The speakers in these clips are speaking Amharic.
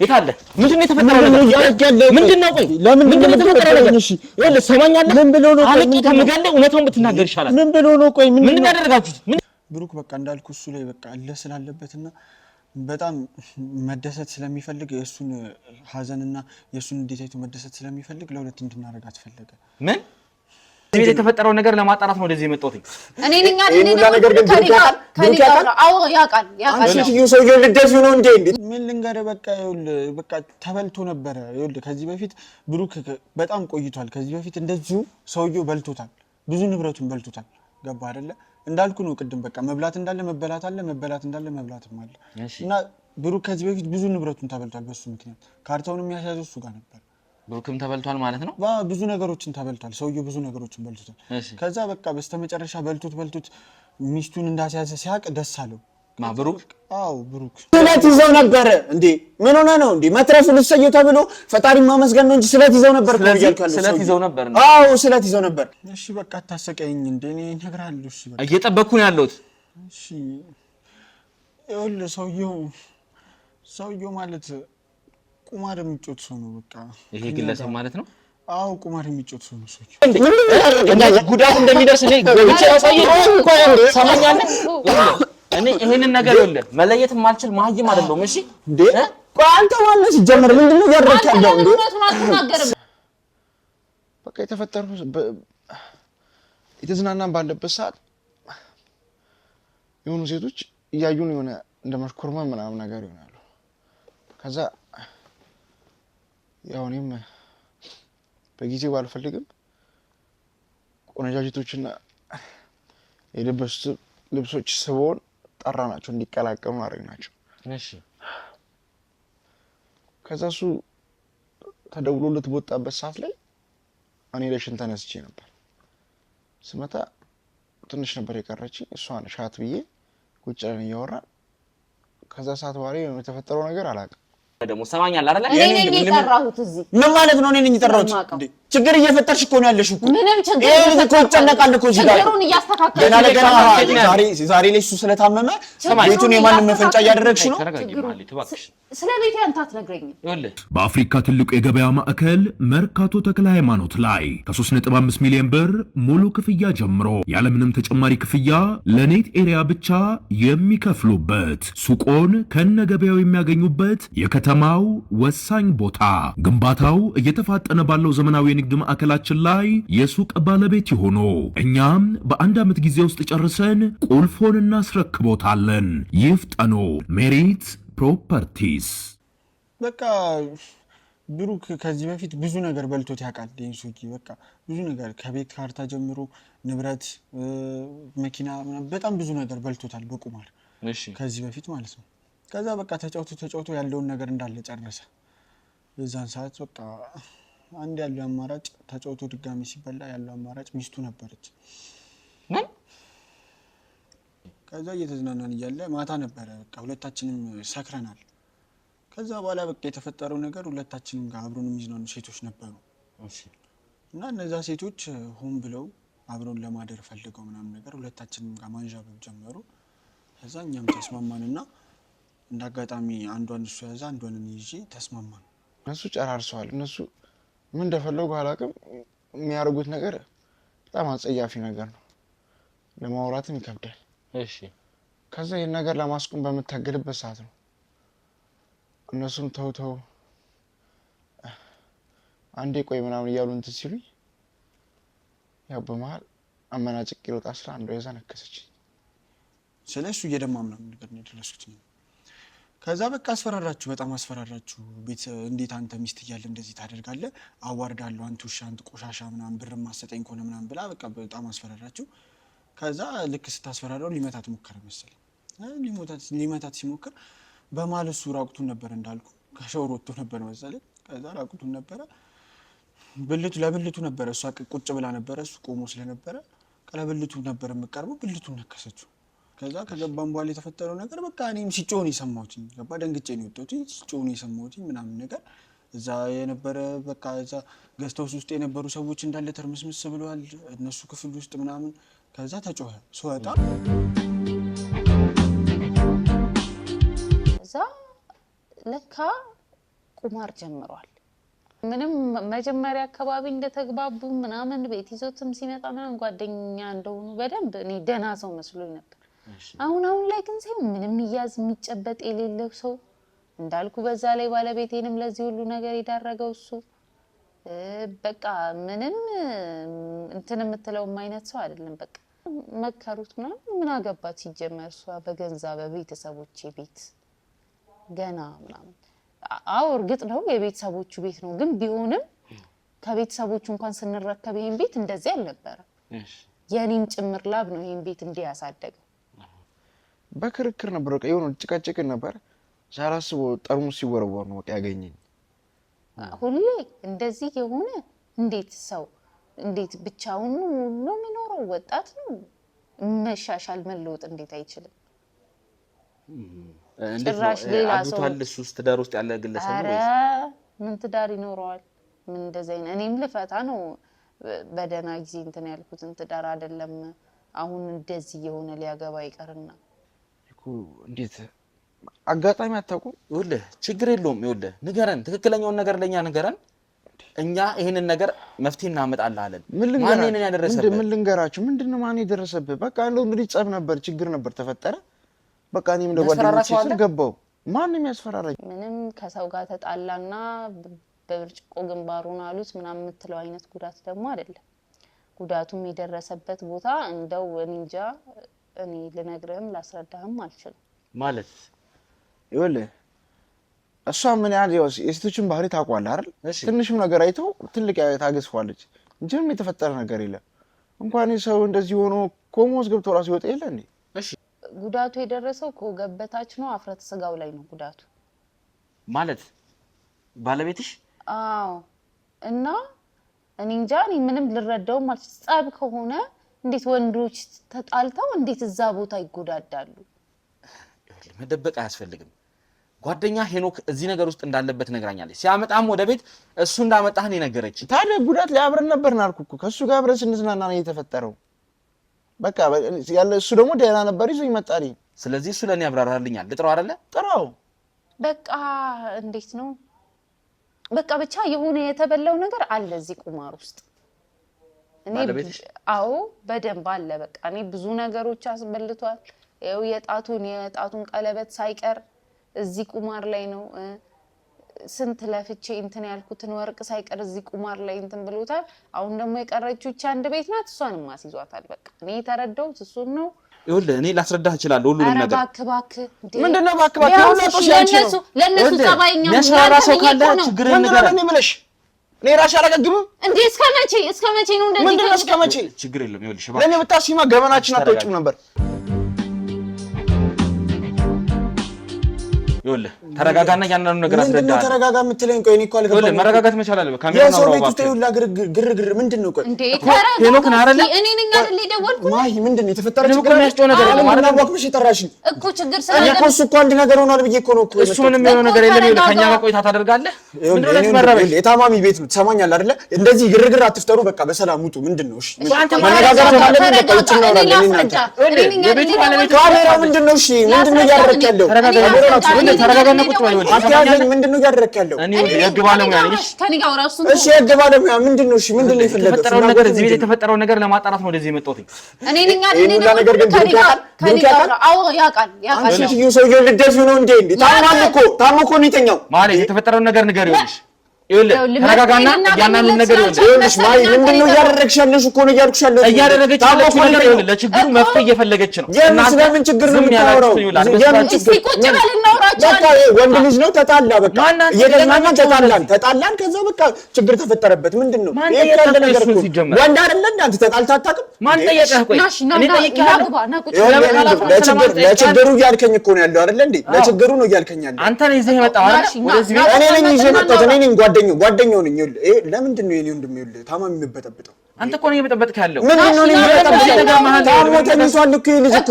የታለ ምንድነው የተፈጠረው ነገር ምንድነው ቆይ ምንድነው የተፈጠረው ነገር እሺ ይኸውልህ ሰማኛለህ ምን ብሎ ነው ቆይ ምን ተመጋለ እውነቱን ብትናገር ይሻላል ምን ብሎ ነው ቆይ ምን ያደረጋችሁት ምን ብሩክ በቃ እንዳልኩ እሱ ላይ በቃ አለ ስላለበትና በጣም መደሰት ስለሚፈልግ የሱን ሐዘንና የሱን እንዴት መደሰት ስለሚፈልግ ለሁለት እንድናረጋት ፈለገ ምን እዚህ የተፈጠረው ነገር ለማጣራት ነው ወደዚህ የመጣሁት እኔ ነገር ግን ታዲያ አዎ ያቃል አንቺ ሰውዬው ልደርሱ ነው እንዴ ምን ልንገርህ በቃ ተበልቶ ነበር ይኸውልህ ከዚህ በፊት ብሩክ በጣም ቆይቷል ከዚህ በፊት እንደዚሁ ሰውዬው በልቶታል ብዙ ንብረቱን በልቶታል ገባ አይደለ እንዳልኩ ነው ቅድም በቃ መብላት እንዳለ መበላት አለ መበላት እንዳለ መብላትም አለ እና ብሩክ ከዚህ በፊት ብዙ ንብረቱን ተበልቷል በሱ ምክንያት ካርታውን የሚያሳየው እሱ ጋር ነበር ብሩክም ተበልቷል ማለት ነው ብዙ ነገሮችን ተበልቷል ሰውዬው ብዙ ነገሮችን በልቶታል ከዛ በቃ በስተመጨረሻ በልቶት ሚስቱን እንዳስያዘ ሲያቅ ደስ አለው ብሩክ አው ብሩክ ስለት ይዘው ነበር እንዴ ምን ሆነ ነው እንዴ መትረፍ ልሰየው ተብሎ ፈጣሪ ማመስገን ነው እንጂ ስለት ይዘው ነበር ይልካል ስለት ይዘው ነበር አው ስለት ይዘው ነበር እሺ በቃ ታሰቀኝ እንዴ እኔ እነግራለሁ እሺ በቃ እየጠበቅኩ ነው ያለሁት እሺ ይኸውልህ ሰውዬው ማለት ቁማር የሚጮት ሰው ነው በቃ ይሄ ግለሰብ ማለት ነው አው ቁማር የሚጮት ሰው ነው ሰውዬው እንዴ ጉዳት እንደሚደርስ እኔ ጎብቼ ያሳየኝ ቆይ ሰማኛለህ እኔ ይሄንን ነገር ይኸውልህ መለየት ማልችል ማህይም አይደለም እሺ እንዴ ቆይ አንተ ማለት ሲጀመር ምንድነው ያደረክ ያለው እንዴ በቃ የተፈጠረው የተዝናናን ባለበት ሰዓት የሆኑ ሴቶች እያዩን የሆነ እንደማሽኮርመን ምናምን ነገር ይሆናሉ ከዛ ያው እኔም በጊዜው ባልፈልግም ቆነጃጅቶችና የለበሱት ልብሶች ስቦን ጠራናቸው እንዲቀላቀሉ አደረግናቸው እሺ ከዛ እሱ ተደውሎለት በወጣበት ሰዓት ላይ እኔ ለሽንት ተነስቼ ነበር ስመጣ ትንሽ ነበር የቀረችኝ እሷን ሻት ብዬ ቁጭ ብለን እያወራን ከዛ ሰዓት በኋላ የተፈጠረው ነገር አላውቅም ደግሞ ሰማኛለህ አይደል እኔ ነኝ የጠራሁት እዚህ ምን ማለት ነው እኔ ነኝ የጠራሁት እንዴ ችግር እየፈጠርሽ እኮ ነው ያለሽ እኮ ምንም ችግር ይሄ እኮ ይጨነቃል እኮ እዚህ ጋር ችግሩን እያስተካከለ ዛሬ ላይ እሱ ስለታመመ ቤቱን የማንም መፈንጫ እያደረግሽ ነው ስለ ቤቴ አንተ አትነግረኝም ይኸውልህ በአፍሪካ ትልቁ የገበያ ማዕከል መርካቶ ተክለ ሃይማኖት ላይ ከ3.5 ሚሊዮን ብር ሙሉ ክፍያ ጀምሮ ያለምንም ተጨማሪ ክፍያ ለኔት ኤሪያ ብቻ የሚከፍሉበት ሱቆን ከነገበያው የሚያገኙበት የከተማው ወሳኝ ቦታ ግንባታው እየተፋጠነ ባለው ዘመናዊ የንግድ ማዕከላችን ላይ የሱቅ ባለቤት ይሆኑ እኛም በአንድ ዓመት ጊዜ ውስጥ ጨርሰን ቁልፎን እናስረክቦታለን ይፍጠኑ ሜሪት ፕሮፐርቲስ በቃ ብሩክ ከዚህ በፊት ብዙ ነገር በልቶት ያውቃል ዴንሶኪ በቃ ብዙ ነገር ከቤት ካርታ ጀምሮ ንብረት መኪና በጣም ብዙ ነገር በልቶታል በቁማር እሺ ከዚህ በፊት ማለት ነው ከዛ በቃ ተጫውቶ ያለውን ነገር እንዳለ ጨረሰ በዛን ሰዓት በቃ አንድ ያለው አማራጭ ተጫውቶ ድጋሚ ሲበላ ያለው አማራጭ ሚስቱ ነበረች ምን ከዛ እየተዝናናን እያለ ማታ ነበረ በቃ ሁለታችንም ሰክረናል ከዛ በኋላ በቃ የተፈጠረው ነገር ሁለታችንም ጋር አብሮን የሚዝናኑ ሴቶች ነበሩ እሺ እና እነዛ ሴቶች ሆን ብለው አብሮን ለማደር ፈልገው ምናምን ነገር ሁለታችንም ጋር ማንዣበብ ጀመሩ ከዛ እኛም ተስማማንና እንዳጋጣሚ አንዷን እሱ ያዛ አንዷን ይዤ ተስማማን እነሱ ጨራርሰዋል እነሱ ምን እንደፈለጉ አላውቅም የሚያደርጉት ነገር በጣም አጸያፊ ነገር ነው ለማውራትም ይከብዳል እሺ ከዛ ይሄን ነገር ለማስቆም በመታገልበት ሰዓት ነው እነሱም ተውተው አንዴ ቆይ ምናምን እያሉ እንትን ሲሉኝ ያው በመሃል አመናጭቅ ይወጣ ስራ አንዷ የዛ ነከሰች ስለሱ እየደማ ምናምን ነገር ነው የደረሱት ከዛ በቃ አስፈራራችሁ በጣም አስፈራራችሁ ቤት እንዴት አንተ ሚስት እያለ እንደዚህ ታደርጋለህ አዋርዳለሁ አንተ ውሻ አንተ ቆሻሻ ምናምን ብር ማሰጠኝ ኮነ ምናምን ብላ በቃ በጣም አስፈራራችሁ ከዛ ልክ ስታስፈራራው ሊመታት ሞከረ መሰለኝ ሊመታት ሲሞክር በማል እሱ ራቁቱን ነበር እንዳልኩ ከሻወር ወጥቶ ነበር መሰለኝ ከዛ ራቁቱን ነበር ለብልቱ ነበር እሷ ቁጭ ብላ ነበር እሱ ቆሞ ስለነበረ ቀለብልቱ ነበር መቀርቡ ብልቱን ነከሰችው ከዛ ከገባን በኋላ የተፈጠረው ነገር በቃ እኔም ሲጮህ ነው የሰማሁት ገባ ደንግጬ ነው የወጣሁት ሲጮህ ነው የሰማሁት ምናምን ነገር እዛ የነበረ በቃ እዛ ገስታውስ ውስጥ የነበሩ ሰዎች እንዳለ ተርመስምስ ብለዋል እነሱ ክፍል ውስጥ ምናምን ከዛ ተጮኸ ሶጣ እዛ ለካ ቁማር ጀምሯል ምንም መጀመሪያ አካባቢ እንደተግባቡ ምናምን ቤት ይዞትም ሲመጣ ምናምን ጓደኛ እንደሆኑ በደንብ እኔ ደና ሰው መስሎኝ ነበር አሁን ላይ ግን ሰው ምንም ይያዝ የሚጨበጥ የሌለው ሰው እንዳልኩ በዛ ላይ ባለቤቴንም ለዚህ ሁሉ ነገር ይዳረገው እሱ በቃ ምንም እንትን የምትለው አይነት ሰው አይደለም በቃ መከሩት ምን አገባት ሲጀመር እሷ በገንዛ በቤተሰቦቼ ቤት ገና ምናምን አው እርግጥ ነው የቤተሰቦቹ ቤት ነው ግን ቢሆንም ከቤተሰቦቹ እንኳን ስንረከብ ይሄን ቤት እንደዚህ አልነበረ የኔም ጭምር ላብ ነው ይሄን ቤት እንዲያሳደገው በክርክር ነበር በቃ የሆነ ጭቃጭቅ ነበር ሳላስበው ጠርሙስ ሲወረወር ነው በቃ ያገኘኝ ሁሌ እንደዚህ የሆነ እንዴት ሰው እንዴት ብቻውን ነው የሚኖረው ወጣት ነው መሻሻል መለወጥ እንዴት አይችልም እንዴት ነው አግቷል እሱስ ትዳር ውስጥ ያለ ግለሰብ ነው ወይስ ምን ትዳር ይኖረዋል ምን እንደዚህ እኔም ልፈታ ነው በደና ጊዜ እንትን ያልኩት ትዳር አይደለም አሁን እንደዚህ የሆነ ሊያገባ ይቀርና እኮ እንዴት አጋጣሚ አታውቁ ይኸውልህ ችግር የለውም ይኸውልህ ንገረን ትክክለኛውን ነገር ለኛ ንገረን እኛ ይሄንን ነገር መፍትሄ እናመጣለን አለን ማን እኔን ያደረሰበት ምን ልንገራችሁ ምንድነው ማን ይደረሰበት በቃ እንደው እንግዲህ ጸብ ነበር ችግር ነበር ተፈጠረ በቃ እኔም ለጓደኞቼ ገባው ማንንም ያስፈራራኝ ምንም ከሰው ጋር ተጣላና በብርጭቆ ግንባሩን አሉት ምናምን የምትለው አይነት ጉዳት ደግሞ አይደለም ጉዳቱም የደረሰበት ቦታ እንደው እንጃ እኔ ልነግርህም ላስረዳህም አልችልም ማለት ይኸውልህ እሷ ምን ያህል የሴቶችን ባህሪ ታውቃለህ አይደል ትንሽም ነገር አይተው ትልቅ ታገስፋለች እንጂም የተፈጠረ ነገር የለም እንኳን ሰው እንደዚህ ሆኖ ኮሞስ ገብቶ ራሱ ይወጣ የለ እንዴ እሺ ጉዳቱ የደረሰው ከገበታች ነው አፍረት ስጋው ላይ ነው ጉዳቱ ማለት ባለቤትሽ አዎ እና እኔ እንጃ እኔ ምንም ልረዳው ማለት ጻብ ከሆነ እንዴት ወንዶች ተጣልተው እንዴት እዛ ቦታ ይጎዳዳሉ መደበቅ አያስፈልግም ጓደኛ ሄኖክ እዚህ ነገር ውስጥ እንዳለበት ነግራኛለች ሲያመጣም ወደ ቤት እሱ እንዳመጣህ ነው ነገረች ታዲያ ጉዳት ላይ አብረን ነበርና አልኩ ከሱ ጋር አብረን ስንዝናና ነው የተፈጠረው በቃ ያለ እሱ ደግሞ ደህና ነበር ይዞ ይመጣል ስለዚህ እሱ ለኔ ያብራራልኛል ልጥራው አይደለ ጥራው በቃ እንዴት ነው በቃ ብቻ የሆነ የተበላው ነገር አለ እዚህ ቁማር ውስጥ እኔ አዎ በደንብ አለ በቃ እኔ ብዙ ነገሮች አስበልቷል ያው የጣቱን ቀለበት ሳይቀር እዚህ ቁማር ላይ ነው ስንት ለፍቼ እንትን ያልኩትን ወርቅ ሳይቀር እዚህ ቁማር ላይ እንትን ብሎታል አሁን ደግሞ የቀረችው እቺ አንድ ቤት ናት እሷንም ማስይዟታል በቃ እኔ ተረዳሁት እሱን ነው ይኸውልህ እኔ ላስረዳህ እችላለሁ ሁሉንም ነገር አባክባክ ምንድነው ባክባክ ለነሱ ጸባይኛው የሚያስፈራራ ሰው ካለ ችግር ንገረን እኔ ምንሽ እኔ ራሴ አላገግምም እንዴ እስከመቼ ነው እንደዚህ ምንድነው እስከመቼ ችግር የለም ይኸውልሽ ለኔ ብታሲማ ገመናችን አትወጪም ነበር ይኸውልህ ተረጋጋና ያንንም ነገር አስረዳህ ተረጋጋ የምትለኝ ቆይ እኔ እኮ አልገባኝም ይኸውልህ መረጋጋት መቻል አለበት ካሜራውን አውራው የሰው ቤት ውስጥ ይውላ ግርግር ምንድነው ቆይ እንዴ ተረጋጋ ሄኖክ ነው አይደለ እኔ ነኝ አይደል የደወልኩት ማይ ምንድነው የተፈጠረ ችግር የሚያስጨው ነገር የለም ማለት ነው ወቅሽ ይጠራሽኝ እኮ ችግር እኔ እኮ እሱ እኮ አንድ ነገር ሆኗል ብዬ እኮ ነው እኮ እሱ ምንም የሆነ ነገር የለም ይኸውልህ ከኛ ጋር ቆይታ ታደርጋለህ ምንድነው ተመረበሽ የታማሚ ቤት ነው ትሰማኛለህ አይደለ እንደዚህ ግርግር አትፍጠሩ በቃ በሰላም ውጡ ምንድነው እሺ አንተ መነጋገር ካለብን በቃ ውጭ እናወራለን የቤቱ ባለቤት ካሜራ ምንድነው እሺ ምንድነው እያደረክ ያለው ተረጋጋና ቁጭ በል አትያዘኝ ምንድነው እያደረክ ያለው እኔ የህግ ባለሙያ ነኝ ከኔ ጋር ወራሱ እሺ የህግ ባለሙያ ምንድነው እሺ ምንድነው የፈለገው የተፈጠረው ነገር እዚህ ቤት የተፈጠረው ነገር ለማጣራት ነው ወደዚህ የመጣሁት እኔ ነኝ አይደል ነገር ግን ከኔ ጋር አዎ ያውቃል አንቺ ሰውዬው ልደፊው ነው እንዴ ታሞ እኮ ነው የተኛው ማለት የተፈጠረው ነገር ንገር ይኸውልህ ተረጋጋና ያናንን ነገር ይኸውልሽ ማይ ምንድነው እያደረግሽ ያለሽ እኮ ነው እያልኩሽ ያለው እያደረገች ያለችው ነገር ይኸውልህ ለችግሩ መፍትሄ እየፈለገች ነው ስለምን ችግር ነው የምታወራው እስቲ ቁጭ በል እናውራቸው በቃ ወንድ ልጅ ነው ተጣላ በቃ እየተዝናናን ተጣላን ከዛ በቃ ችግር ተፈጠረበት ምንድነው ይሄ ያለ ነገር እኮ ወንድ አይደለ አንተ ተጣልታ አታውቅም ማን ጠየቀህ ቆይ እኔ ጠይቄሃለሁ ለችግሩ እያልከኝ እኮ ነው ያለው አይደለ እንዴ ለችግሩ ነው እያልከኝ ያለው አንተ ነህ ይዘህ የመጣው አይደል ወደዚህ ቤት እኔ ነኝ ይዘህ የመጣሁት እኔ ነኝ ጓደኛው ነኝ ይኸውልህ ለምንድን ነው የኔ ወንድም ይኸውልህ ታማሚ የሚበጠብጠው አንተ እኮ ነው የበጠበጥክ ያለው ምንድነው ነው የሚበጠብጠው ታሞ ተኝቷል እኮ ልጅ እኮ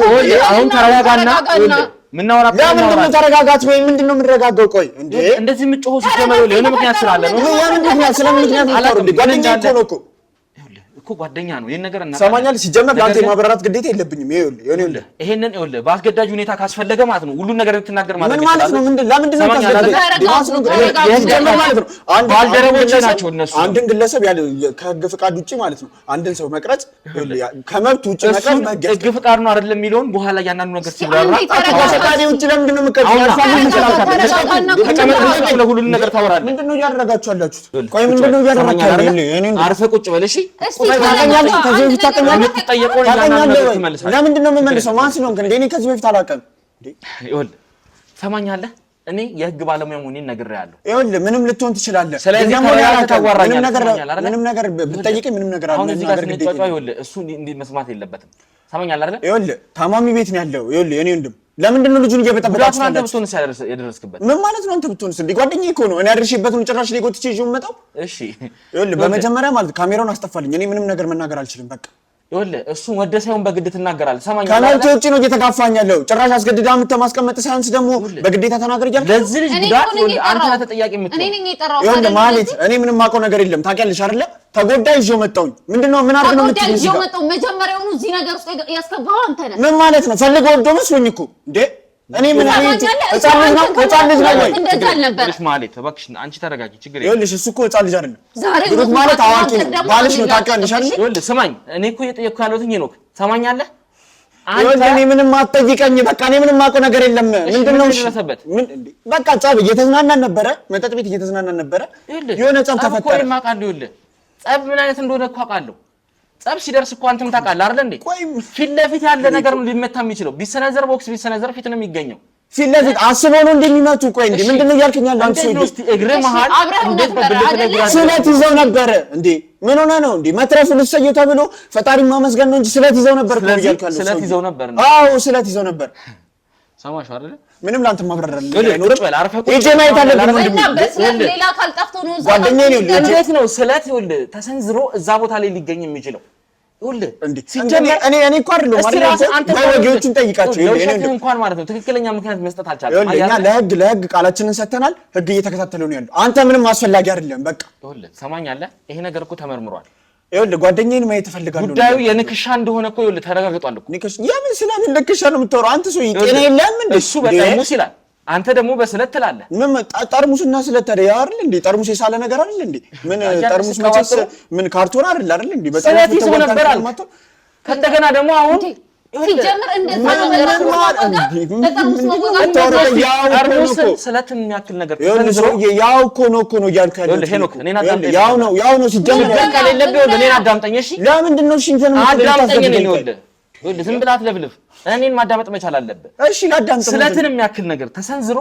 አሁን ተረጋጋና ይኸውልህ ምናወራ ለምንድነው ተረጋጋት ወይ ምንድነው የምንረጋጋው ቆይ እንዴ እንደዚህ የምትጮኸው ሲጀመር ለምን ምክንያት ስላለ ነው ያን ምክንያት ስለምን ምክንያት ነው ጓደኛው እኮ ነው እኮ እኮ ጓደኛ ነው። ይሄን ነገር እና ሰማኛል። ሲጀመር ለአንተ የማብራራት ግዴታ የለብኝም። ይኸውልህ ይሄንን በአስገዳጅ ሁኔታ ካስፈለገ ማለት ነው ሁሉን ነገር ትናገር ማለት ነው። ምን ማለት ነው? ለምንድን ነው ባልደረቦች ናቸው እነሱ። አንድን ግለሰብ ያለ ከህግ ፍቃድ ውጪ ማለት ነው አንድን ሰው መቅረጽ ከመብት ውጪ መቅረጽ ህግ ፍቃድ ነው አይደለም የሚለውን በኋላ ያንኑ ነገር ሲብራራ ከፈቃዴ ውጪ ለምንድን ነው የምትቀርጹ? ለሁሉን ነገር ታወራለህ። ምንድን ነው እያደረጋችሁ ያላችሁት? ቆይ ምንድን ነው እያደረጋችሁ ያላችሁት? አርፈህ ቁጭ በል እሺ። ለምንድን ነው የምመልሰው? ማን ስለሆንክ እኔ ከዚህ በፊት አላውቅም። ይኸውልህ ሰማኛለህ፣ እኔ የህግ ባለሙያ መሆኔን ነግሬሃለሁ። ይኸውልህ ምንም ልትሆን ትችላለህ። ስለዚህ ምንም ነገር ብትጠይቀኝ ምንም ነገር አሁን እዚህ ጋር ስንጫጫ ይኸውልህ እሱ እንዲህ መስማት የለበትም። ሰማኛለህ አይደል? ይኸውልህ ታማሚ ቤት ነው ያለው። ይኸውልህ የኔ ወንድም ለምንድን ነው ልጁን እየበጠበጣችሁ አንተ ብትሆንስ ያደረስክበት? ምን ማለት ነው? አንተ ብትሆንስ እንዴ? ጓደኛዬ እኮ ነው። እኔ አድርሼበት ነው ጭራሽ ላይ ጎትቼ ይዤው የምመጣው። እሺ ይኸውልህ በመጀመሪያ ማለት ካሜራውን አስጠፋልኝ። እኔ ምንም ነገር መናገር አልችልም። በቃ ይኸውልህ እሱ ወደ ሳይሆን በግድ ትናገራለህ። ሰማኛለህ? ከመብቴ ውጪ ነው እየተጋፋኝ ያለው። ጭራሽ አስገድዳ ማስቀመጥ ሳያንስ ደግሞ በግዴታ ተናገር እያልክ ለዚህ ልጅ ጉዳት ይኸውልህ አንተ ነህ ተጠያቂ የምትሆን። ይኸውልህ ማለት እኔ ምንም የማውቀው ነገር የለም። ታውቂያለሽ አይደለ? ተጎዳ ይዤው መጣሁኝ። ምንድነው ምን አድርግ ነው የምትይኝ? ይዤው መጣሁ። መጀመሪያውኑ እዚህ ነገር ውስጥ ያስገባው አንተ ነህ። ምን ማለት ነው? ፈልገው ወዶ መስሎኝ እኮ እንዴ እኔ ምን አለ ህፃን ልጅ ነው ወይ? እንደዛ አልነበረ ማለት እባክሽ አንቺ ተረጋጊ። ችግር የለም። ይኸውልሽ እሱ እኮ ህፃን ልጅ አይደለም። ብሩክ ማለት አዋቂ ነው። ባልሽ ነው። ታውቂያለሽ አይደል? ይኸውልህ ስማኝ፣ እኔ እኮ እየጠየቅኩ ያለሁት ሄኖክ ሰማኛለህ? ይኸውልህ እኔ ምንም አትጠይቀኝ። በቃ እኔ ምንም የማውቀው ነገር የለም። ምንድነው እሺ? ምን እንዴ በቃ ጸብ እየተዝናናን ነበረ፣ መጠጥ ቤት እየተዝናናን ነበረ። የሆነ ጸብ ተፈጠረ። ይኸውልህ ጸብ ምን አይነት እንደሆነ እኮ አውቃለሁ። ጸብ ሲደርስ እኮ አንተም ታውቃለህ አይደል እንዴ? ፊት ለፊት ያለ ነገር ነው ሊመታ የሚችለው። ቢሰነዘር ቦክስ ቢሰነዘር ፊት ነው የሚገኘው። ፊት ለፊት አስበው ነው እንደሚመቱ። ቆይ እንዴ ምንድነው እያልከኝ ያለው አንተ? እግሬ መሃል እንዴት ስለት ይዘው ነበረ እንዴ? ምን ሆነ ነው እንዴ? መትረፍ ልሰየው ተብሎ ፈጣሪ ማመስገን ነው እንጂ ስለት ይዘው ነበር እኮ እያልኩ ያለው። ስለት ይዘው ነበር። አዎ ስለት ይዘው ነበር። ሰማሽ አይደል? ምንም ላንተ ማብራሪያ ቁጭ በል አርፈህ ቁጭ እጄ ማየት አለብኝ። እና በስለት ሌላ ካልጠፍቶ ነው ጓደኛዬ ነው። እንዴት ነው ስለት ይኸውልህ ተሰንዝሮ እዛ ቦታ ላይ ሊገኝ የሚችለው? ይኸውልህ እንዴ ሲጀመር እኔ እኮ አይደለም ማለት አንተ ወጌዎችን ጠይቃቸው። ይኸውልህ እንኳን ማለት ነው ትክክለኛ ምክንያት መስጠት አልቻለም። እኛ ለህግ ቃላችንን ሰጥተናል። ህግ እየተከታተለው ነው ያለው። አንተ ምንም አስፈላጊ አይደለም። በቃ ይኸውልህ ሰማኛለህ? ይሄ ነገር እኮ ተመርምሯል። ይኸውልህ ጓደኛዬን ማየት እፈልጋለሁ። ጉዳዩ የንክሻ እንደሆነ እኮ ይኸውልህ ተረጋግጧል እኮ። ንክሻ የምን ስለምን ንክሻ ነው የምታወራው አንተ? ሰው ጤና የለም እንዴ? እሱ በጠርሙስ ይላል፣ አንተ ደግሞ በስለት ትላለህ። ምን ጠርሙስና ስለት ታዲያ አይደል እንዴ? ጠርሙስ የሳለ ነገር አይደል እንዴ? ምን ጠርሙስ መቼስ ምን ካርቶን አይደል እንዴ? በስለት ይዘው ነበር አልኩ። ከእንደገና ደግሞ አሁን ሲጀምር እንደዛ ነው ስለትን የሚያክል ነገር ያው እኮ ነው እያልኩ ያለው ሄኖክ። ያው ነው ሲጀምር ከሌለብህ እኔን አዳምጠኝ እሺ። ለምንድን ነው እሺ እንትን አዳምጠኝ ነው ይኸውልህ ዝም ብለህ አትለፍልፍ። እኔን ማዳመጥ መቻል አለብህ። እሺ ላዳምጥ። ስለትን የሚያክል ነገር ተሰንዝሮ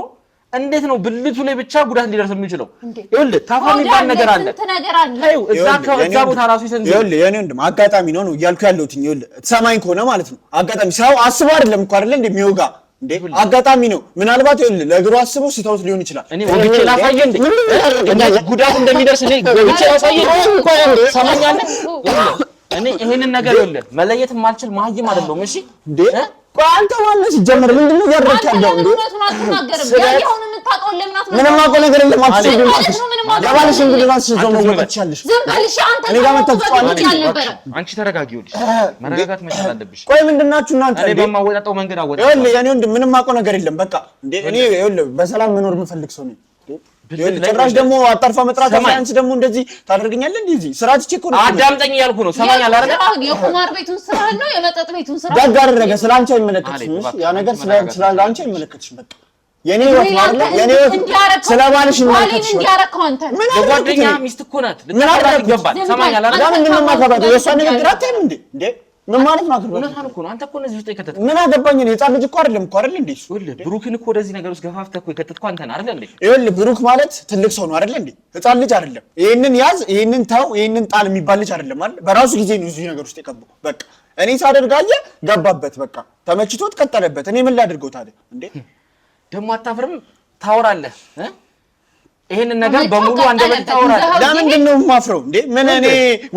እንዴት ነው ብልቱ ላይ ብቻ ጉዳት ሊደርስ የሚችለው? ይኸውልህ ታፋ የሚባል ነገር አለ። እዛ ቦታ ራሱ ይሰንዝር። ይኸውልህ የኔ ወንድም አጋጣሚ ነው እያልኩ ያለሁት። ይኸውልህ ትሰማኝ ከሆነ ማለት ነው አጋጣሚ ሰው አስቦ አይደለም እኮ አይደለ እንደሚወጋ እንዴ አጋጣሚ ነው። ምናልባት ይኸውልህ ለእግሩ አስበው ስተውት ሊሆን ይችላል። እኔ ወግቼ ላሳየህ እንዴ ጉዳት እንደሚደርስ እኔ ወግቼ ላሳየህ። ሰማኛለህ? እኔ ይሄንን ነገር ይኸውልህ መለየት የማልችል መሀይም አይደለሁም። እሺ እንዴ ቆይ አንተ ማነው ሲጀመር? ምንድን ነው እያደረግህ ያለው እንዴ? ምንም አውቀው ነገር የለም። የባልሽ እንግዲህ እራስሽ ይዘው መወጣት ትችያለሽ። እኔ ጋር መታችሁ አንቺ ተረጋጊ። ይኸውልሽ መረጋጋት መቻል አለብሽ። ቆይ ምንድን ናችሁ እናንተ? እኔ በማወጣጣው መንገድ አወጣጣው። ይኸውልህ የኔ ወንድም ምንም አውቀው ነገር የለም። በቃ እንዴ እኔ ይኸውልህ በሰላም መኖር የምፈልግ ሰው ነኝ። ጭራሽ ደግሞ አጣርፋ መጥራት ሳይንስ ደግሞ እንደዚህ ታደርገኛለህ? እንደዚህ ስራ ትቼ እኮ ነው። አዳምጠኝ እያልኩ ነው። ሰማኛል አይደል? የቁማር ቤቱን ስራ ነው የመጠጥ ቤቱን ስራ ደግ አደረገ። ስላንቺ አይመለከትሽም። ያ ነገር ስላንቺ አይመለከትሽም። በቃ የኔ ህይወት ማለት የኔ ህይወት ስለባልሽ ይመለከትሽ። ምን ጓደኛ ሚስት እኮ ናት። ልታረጋግ ይገባል። ሰማኛል አይደል? ለምንድን ነው የማከብራት? የእሷ ንግግር አታይም እንዴ? እንዴ ምን ማለት ነው? እውነቷን እኮ ነው። አንተ እኮ እነዚህ ውስጥ የከተትከው ምን አገባኝ? እኔ ህፃን ልጅ እኮ አይደለም እኮ አይደል እንዴ? ብሩክን እኮ ወደዚህ ነገር ውስጥ ገፋፍተህ እኮ የከተትከው አንተ ነህ አይደል እንዴ? ይኸውልህ ብሩክ ማለት ትልቅ ሰው ነው አይደል እንዴ? ህፃን ልጅ አይደለም። ይሄንን ያዝ፣ ይሄንን ተው፣ ይሄንን ጣል የሚባል ልጅ አይደለም አይደል? በራሱ ጊዜ ነው እዚህ ነገር ውስጥ የገባው። በቃ እኔ ሳደርጋየ ገባበት። በቃ ተመችቶት ቀጠለበት። እኔ ምን ላድርገው ታዲያ እንዴ? ደግሞ አታፍርም? ታወራለህ ይሄንን ነገር በሙሉ አንደበት ታወራለህ። ለምንድን ነው የማፍረው እንዴ? ምን እኔ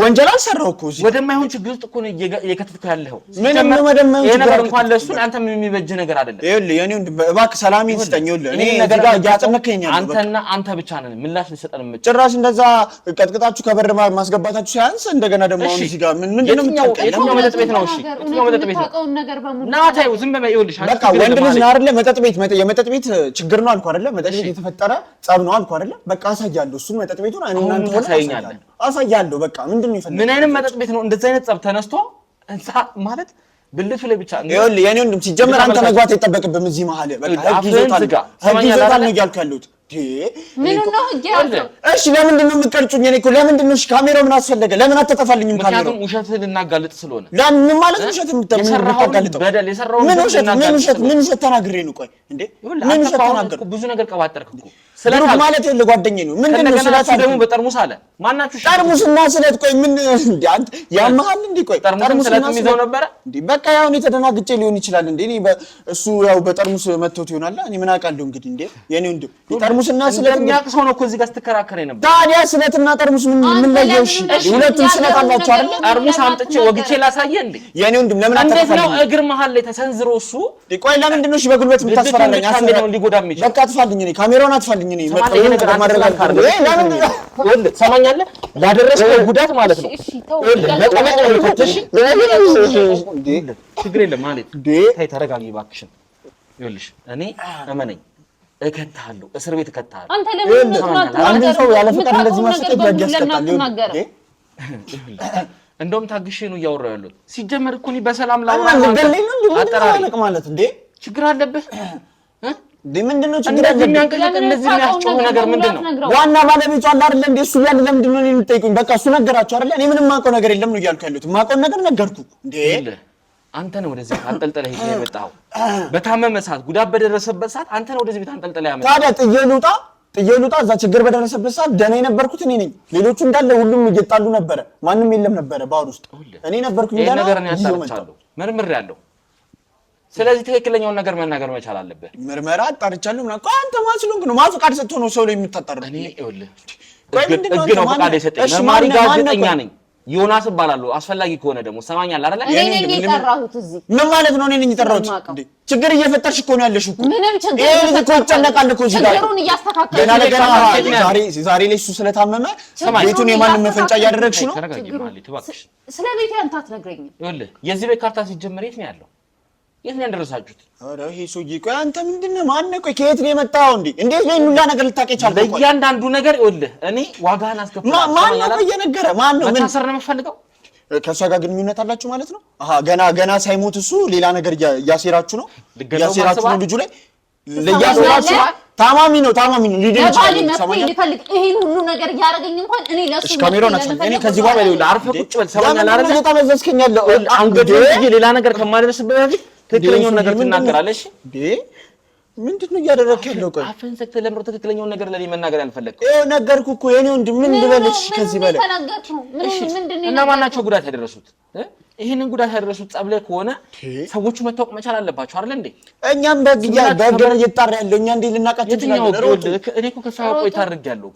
ወንጀል አልሰራው እኮ እዚህ ወደማይሆን ችግር ውስጥ እኮ ነው እየከተትኩ ያለኸው። ምንም ወደማይሆን ይሄ ችግር ነገር እንኳን ለእሱ አንተም የሚበጅ ነገር አይደለም። ይኸውልህ የኔ ወንድም እባክህ ሰላሜን ስጠኝ። ይኸውልህ እኔ እዚህ ጋር እያጨነቀኝ ያለው አንተና አንተ ብቻ ነን ምላሽ ልሰጠን የምችል። ጭራሽ እንደዛ ቀጥቅጣችሁ ከበር ማስገባታችሁ ሳያንስ እንደገና ደግሞ አሁን እዚህ ጋር ምንድን ነው የትኛው መጠጥ ቤት ነው? እሺ የትኛው መጠጥ ቤት ነው? ና ታዩ ዝም በይ። ይኸውልሽ በቃ ወንድ ልጅ ነው አይደለ? የመጠጥ ቤት ችግር ነው አልኩ አይደለ? መጠጥ ቤት የተፈጠረ ጸብ ነው አልኩ አይደለ? በቃ አሳያለሁ እሱን መጠጥ ቤቱን እኔ እናንተ ሆነ አሳያለሁ። በቃ ምንድን ነው ይፈልጋል? ምን አይነት መጠጥ ቤት ነው እንደዚህ አይነት ጸብ ተነስቶ ማለት ብልቱ ላይ ብቻ ነው? ይኸውልህ የኔ ወንድም ሲጀመር አንተ መግባት አይጠበቅብህም እዚህ መሀል። በቃ ህግ ይዞታል ነው እያልኩ ያለሁት። ምን ነው ህግ ያለው? እሺ ለምንድን ነው የምትቀርጩኝ? እኔ እኮ ለምንድን ነው ካሜራው ምን አስፈለገ? ለምን አትጠፋልኝም ካሜራው? ምክንያቱም ውሸትህን ልናጋልጥ ስለሆነ። ለምን ማለት ውሸት የምታጋልጠው? ምን ውሸት ተናግሬ ነው? ቆይ እንዴ ምን ውሸት ተናገርኩ? ብዙ ነገር ቀባጠርክ እኮ ስለዚህ ማለት ይኸውልህ ጓደኛዬ ነው። ምንድን ነው ስለታ ደግሞ በጠርሙስ አለ ማናችሁ? ጠርሙስና ስለት ቆይ ምን እንዴ አንተ ያመሃል እንዴ? ቆይ ጠርሙስና ይዘው ነበረ እንዴ? በቃ ያው እኔ ተደናግጬ ሊሆን ይችላል እንዴ? እኔ እሱ ያው በጠርሙስ መተውት ይሆናል። እኔ ምን አውቃለሁ እንግዲህ እንዴ የኔ ወንድም ጠርሙስና ስለት የሚያውቅ ሰው ነው እኮ እዚህ ጋር ስትከራከረ ነበር። ታዲያ ስለትና ጠርሙስ ምን ለየው? እሺ ሁለቱም ስለት አላችሁ አይደል? ጠርሙስ አምጥቼ ወግቼ ላሳየህ እንዴ? የኔ ወንድም ለምን እንዴት ነው እግር መሀል ላይ ተሰንዝሮ እሱ ቆይ ለምንድን ነው እሺ በጉልበት የምታስፈራራኝ? አስፈራራኝ ሊጎዳ የሚችል በቃ አጥፋልኝ። እኔ ካሜራውን አጥፋልኝ። እኔ ሰማኛለህ? ላደረስከው ጉዳት ማለት ነው። ችግር የለም ማለት ተይ ተረጋጊ እባክሽን። ይኸውልሽ እኔ እመነኝ እከታለሁ፣ እስር ቤት እከታለሁ። አንተ ለምን አንድ ሰው ያለ ፍቃድ እንደዚህ ማሰቀት በግ ያስቀጣል። እንደውም ታግሼ ነው እያወራሁ ያለሁት። ሲጀመር እኮ እኔ በሰላም ላውራ ማለት እንዴ ችግር አለብህ? ምንድን ነው ችግር አለብህ? እንደዚህ የሚያስጨው ነገር ምንድን ነው? ዋና ባለቤቱ አለ አይደል እንዴ? እሱ ያለ ለምንድን ነው የምትጠይቁኝ? በቃ እሱ ነገራችሁ አይደል? እኔ ምንም የማውቀው ነገር የለም ነው እያልኩ ያለሁት። የማውቀውን ነገር ነገርኩ እንዴ። አንተ ነው ወደዚህ አንጠልጥለህ ሄደህ የመጣኸው። በታመመ ሰዓት ጉዳት በደረሰበት ሰዓት አንተ ነው ወደዚህ ቤት አንጠልጥለህ ያመጣኸው። ታዲያ ጥዬ ልውጣ? እዛ ችግር በደረሰበት ሰዓት ደህና የነበርኩት እኔ ነኝ። ሌሎቹ እንዳለ ሁሉም እየጣሉ ነበረ። ማንም የለም ነበረ ባር ውስጥ እኔ ነበርኩ። ይሄ ነገር እኔ አጣርቻለሁ፣ መርምሬያለሁ። ስለዚህ ትክክለኛውን ነገር መናገር መቻል አለብህ። ምርመራ አጣርቻለሁ ምናምን። ቆይ አንተ ማን ስለሆንክ ነው? ማን ፈቃድ ሰጥቶ ነው ሰው ላይ የምታጣራው? እኔ ይኸውልህ ህግ ነው ፈቃድ የሰጠኝ። መርማሪ ጋዜጠኛ ነኝ፣ ዮናስ እባላለሁ። አስፈላጊ ከሆነ ደግሞ ሰማኛል አይደል? እኔ ነኝ የጠራሁት እዚህ። ምን ማለት ነው? እኔ ነኝ የጠራሁት? ችግር እየፈጠርሽ እኮ ነው ያለሽው እኮ። ምንም ችግር እኮ ይጨነቃል እኮ እዚህ ጋር ችግሩን እያስተካከለ ገና ለገና ዛሬ ላይ እሱ ስለታመመ ቤቱን የማንም መፈንጫ እያደረግሽ ነው። ስለ ቤቴ አንተ አትነግረኝም። ይኸውልህ የዚህ ቤት ካርታ ሲጀመር የት ነው ያለው? የት ነው ያደረሳችሁት? ኧረ ይሄ ሰውዬ ቆይ አንተ ምንድነው? ማነው? ቆይ ከየት ነው የመጣው እንዴ? እንዴት ነው ሁላ ነገር ልታውቅ የቻልከው? ለእያንዳንዱ ነገር ይኸውልህ እኔ ዋጋህን አስከፍላለሁ። ማነው ቆይ እየነገረ ማነው? ምን መታሰር ነው የምትፈልገው? ከእሷ ጋር ግንኙነት አላችሁ ማለት ነው? አሃ ገና ሳይሞት እሱ ሌላ ነገር እያሴራችሁ ነው? እያሴራችሁ ነው ልጁ ላይ ለያሰራችሁ። ታማሚ ነው ሊድን ይችላል። ይፈልግ ይሄን ሁሉ ነገር ያደረገኝ እንኳን እኔ ለሱ ካሜራውን አጥፋ። እኔ ከዚህ በኋላ ይኸውልህ አርፈህ ቁጭ በል። ሰማኛል አይደል? ተመዘዝከኝ ያለው አንገት ሌላ ነገር ከማድረስበት በፊት ትክክለኛውን ነገር ትናገራለሽ እንዴ? ምንድነው እያደረግህ ያለው? ቆይ አፈን ሰክተህ ለምሮ ትክክለኛውን ነገር ለኔ መናገር ያልፈለግከው? ይኸው ነገርኩህ እኮ የኔ ወንድም። ምን ልበልሽ ከዚህ በላይ? እና ማናቸው ጉዳት ያደረሱት? ይሄንን ጉዳት ያደረሱት ጸብ ላይ ከሆነ ሰዎቹ መታወቅ መቻል አለባቸው አይደል እንዴ? እኛም በግ እየጣራ ያለው እኛ እንዴ ልናቃቸው እንችላለን? እኔ እኮ ከሷ ቆይታ አድርጌያለሁ።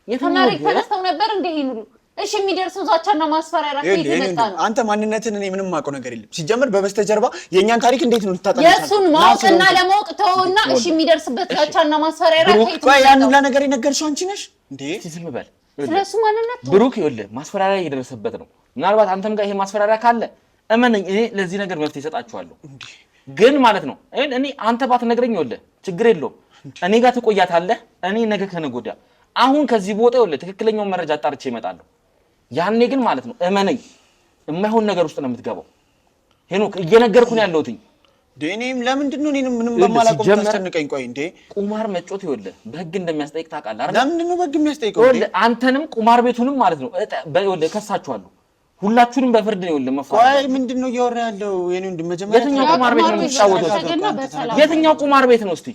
የተማሪክ ተነስተው ነበር እንዴ? ይሄን ሁሉ እሺ የሚደርሰው ዛቻና ማስፈራሪያ ከየት የመጣ ነው? አንተ ማንነትን እኔ ምንም ማውቀው ነገር የለም። ሲጀመር በበስተጀርባ የእኛን ታሪክ እንዴት ነው ልታጣ? የእሱን ማወቅና ለማወቅ ተውና፣ እሺ የሚደርስበት ዛቻና ማስፈራሪያ ከየት ነው? ያን ሁላ ነገር የነገርሽው አንቺ ነሽ እንዴ? ዝም በል። ስለሱ ማንነት ብሩክ ይኸውልህ ማስፈራሪያ እየደረሰበት ነው። ምናልባት አንተም ጋር ይሄ ማስፈራሪያ ካለ እመነኝ እኔ ለዚህ ነገር መፍትሄ እሰጣችኋለሁ። ግን ማለት ነው እኔ አንተ ባትነግረኝ ይኸውልህ ችግር የለውም እኔ ጋር ትቆያታለህ። እኔ ነገ ከነገ ወዲያ አሁን ከዚህ ቦታ ይኸውልህ ትክክለኛውን መረጃ አጣርቼ እመጣለሁ። ያኔ ግን ማለት ነው እመነኝ የማይሆን ነገር ውስጥ ነው የምትገባው። ሄኖክ እየነገርኩ ነው ያለሁት። ዴኔም ለምንድን ነው እኔንም ምንም በማላውቀው ታስጨንቀኝ? ቆይ እንዴ ቁማር መጮት ይኸውልህ በህግ እንደሚያስጠይቅ ታውቃለህ አይደል? ለምንድን ነው በህግ የሚያስጠይቀው? ይኸውልህ አንተንም ቁማር ቤቱንም ማለት ነው ይኸውልህ ከሳችኋለሁ። ሁላችሁንም በፍርድ ነው ይኸውልህ መፋረድ። ቆይ ምንድን ነው እያወራ ያለው? የኔ ወንድም መጀመሪያ የትኛው ቁማር ቤት ነው የምትጫወተው? የትኛው ቁማር ቤት ነው? እስቲ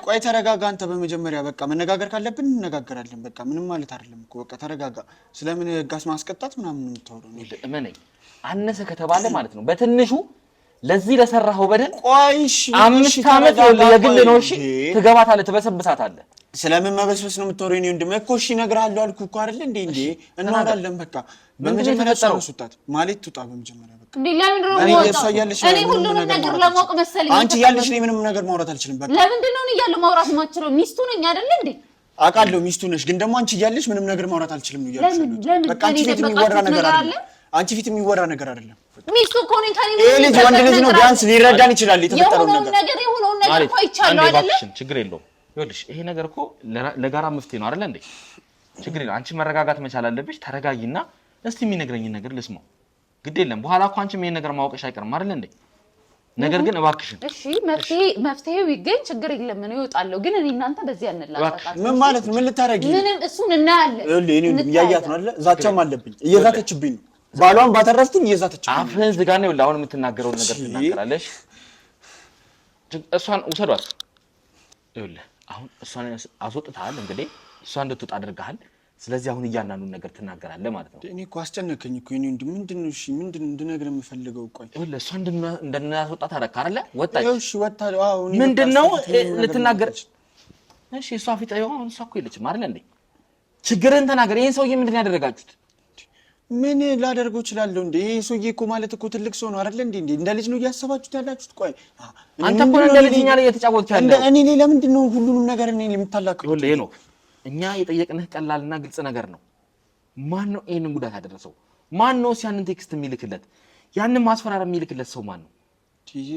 ቆይ ተረጋጋ አንተ። በመጀመሪያ በቃ መነጋገር ካለብን እንነጋገራለን። በቃ ምንም ማለት አይደለም እኮ በቃ ተረጋጋ። ስለምን ህግ ማስቀጣት ምናምን የምታወራው ነው? እመነኝ አነሰ ከተባለ ማለት ነው በትንሹ ለዚህ ለሰራኸው በደል ቆይ እሺ 5 ዓመት የግል ነው እሺ ትገባታለህ ትበሰብሳታለህ ስለምን መበስበስ ነው የምትወረው እኔ ወንድም እኮ እሺ እነግርሃለሁ አልኩህ እኮ አይደል እንዴ እናወራለን በቃ በመጀመሪያ ተሰሩት ማለት ትውጣ በመጀመሪያ በቃ እንዴ ለምን ነው እኔ ሁሉንም ነገር ለማወቅ መሰለኝ አንቺ ያለሽ ነው ምንም ነገር ማውራት አልችልም በቃ ለምንድን ነው እያለ ማውራት ማችለው ሚስቱ ነኝ አይደል እንዴ አውቃለሁ ሚስቱ ነሽ ግን ደግሞ አንቺ እያለሽ ምንም ነገር ማውራት አልችልም ነው ያልሽ በቃ አንቺ ፊት የሚወራ ነገር አይደለም አንቺ ፊት የሚወራ ነገር አይደለም ሚስቱ እኮ ነኝ ካኒ ልጅ ወንድ ልጅ ነው ቢያንስ ሊረዳን ይችላል የተፈጠረው ነገር የሆነውን ነገር እኮ ይቻላል አይደል ችግር የለውም ይኸውልሽ ይሄ ነገር እኮ ለጋራ መፍትሄ ነው አይደል እንዴ ችግር የለም አንቺ መረጋጋት መቻል አለብሽ ተረጋጊና እስቲ የሚነግረኝ ነገር ልስማው ግድ የለም በኋላ እኮ አንቺ ምን ነገር ማወቅሽ አይቀርም አይደል እንዴ ነገር ግን እባክሽን እሺ መፍትሄው ይገኝ ችግር የለም ነው ይወጣለው ግን እኔ እናንተ በዚህ ያንላጣጣ ምን ማለት ነው ምን ልታረጊ ምንም እሱን እናያለን እኔ ያያት ነው አይደል ዛቻም አለብኝ እየዛተችብኝ ነው ባሏን ባተረፍኩኝ እየዛተችብኝ አፍህን ዝጋና ይኸውልህ አሁን የምትናገረው ነገር ትናገራለሽ እሷን ውሰዷት ይኸውልህ አሁን እሷን አስወጥተሃል እንግዲህ እሷ እንድትወጣ አድርገሃል ስለዚህ አሁን እያንዳንዱን ነገር ትናገራለህ ማለት ነው እኔ እኮ አስጨነቀኝ እኮ እኔ ምንድነው እሺ ምንድነው እንድነግር የምፈልገው ቆይ ይኸውልህ እሷ እንደናስወጣት አደረክ አይደለ ወጣች እሺ ወጣች አዎ እኔ ምንድነው ልትናገር እሺ እሷ ፊት አሁን እሷ እኮ የለችም አይደል እንዴ ችግርን ተናገር ይሄን ሰውዬ ምንድነው ያደረጋችሁት ምን ላደርገው እችላለሁ እንዴ ይሄ ሰውዬ እኮ ማለት እኮ ትልቅ ሰው ነው አይደል እንዴ እንደ ልጅ ነው እያሰባችሁት ያላችሁት ቆይ አንተ እኮ እንደ ልጅኛ ላይ እየተጫወትክ ያለው እኔ ለምንድን ነው ሁሉንም ነገር እኔ ለምታላክኩት ይኸውልህ ይሄ ነው እኛ የጠየቅንህ ቀላልና ግልጽ ነገር ነው ማን ነው ይሄንን ጉዳት ያደረሰው ማን ነው ያንን ቴክስት የሚልክለት ያንን ማስፈራሪያ የሚልክለት ሰው ማን ነው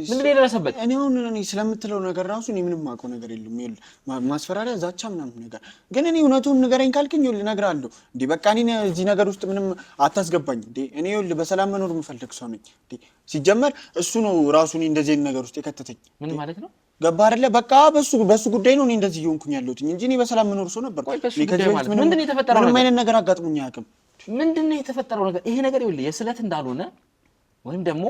ምን ላይ ደረሰበት እኔ አሁን እኔ ስለምትለው ነገር ራሱ እኔ ምንም ማውቀው ነገር የለም ይኸውልህ ማስፈራሪያ ዛቻ ምናምን ነገር ግን እኔ እውነቱን ንገረኝ ካልከኝ ይኸውልህ እነግርሃለሁ እንዴ በቃ እኔ እዚህ ነገር ውስጥ ምንም አታስገባኝ እንዴ እኔ ይኸውልህ በሰላም መኖር የምፈልግ ሰው ነኝ እንዴ ሲጀመር እሱ ነው ራሱ እኔ እንደዚህ ነገር ውስጥ የከተተኝ ምን ማለት ነው ገባ አይደለ በቃ በሱ ጉዳይ ነው እኔ እንደዚህ እየሆንኩኝ ያለሁት እንጂ እኔ በሰላም መኖር ሰው ነበር ምንድነው የተፈጠረው ምንም አይነት ነገር አጋጥሞኝ አያውቅም ምንድነው የተፈጠረው ነገር ይሄ ነገር ይኸውልህ የስለት እንዳልሆነ ወይም ደግሞ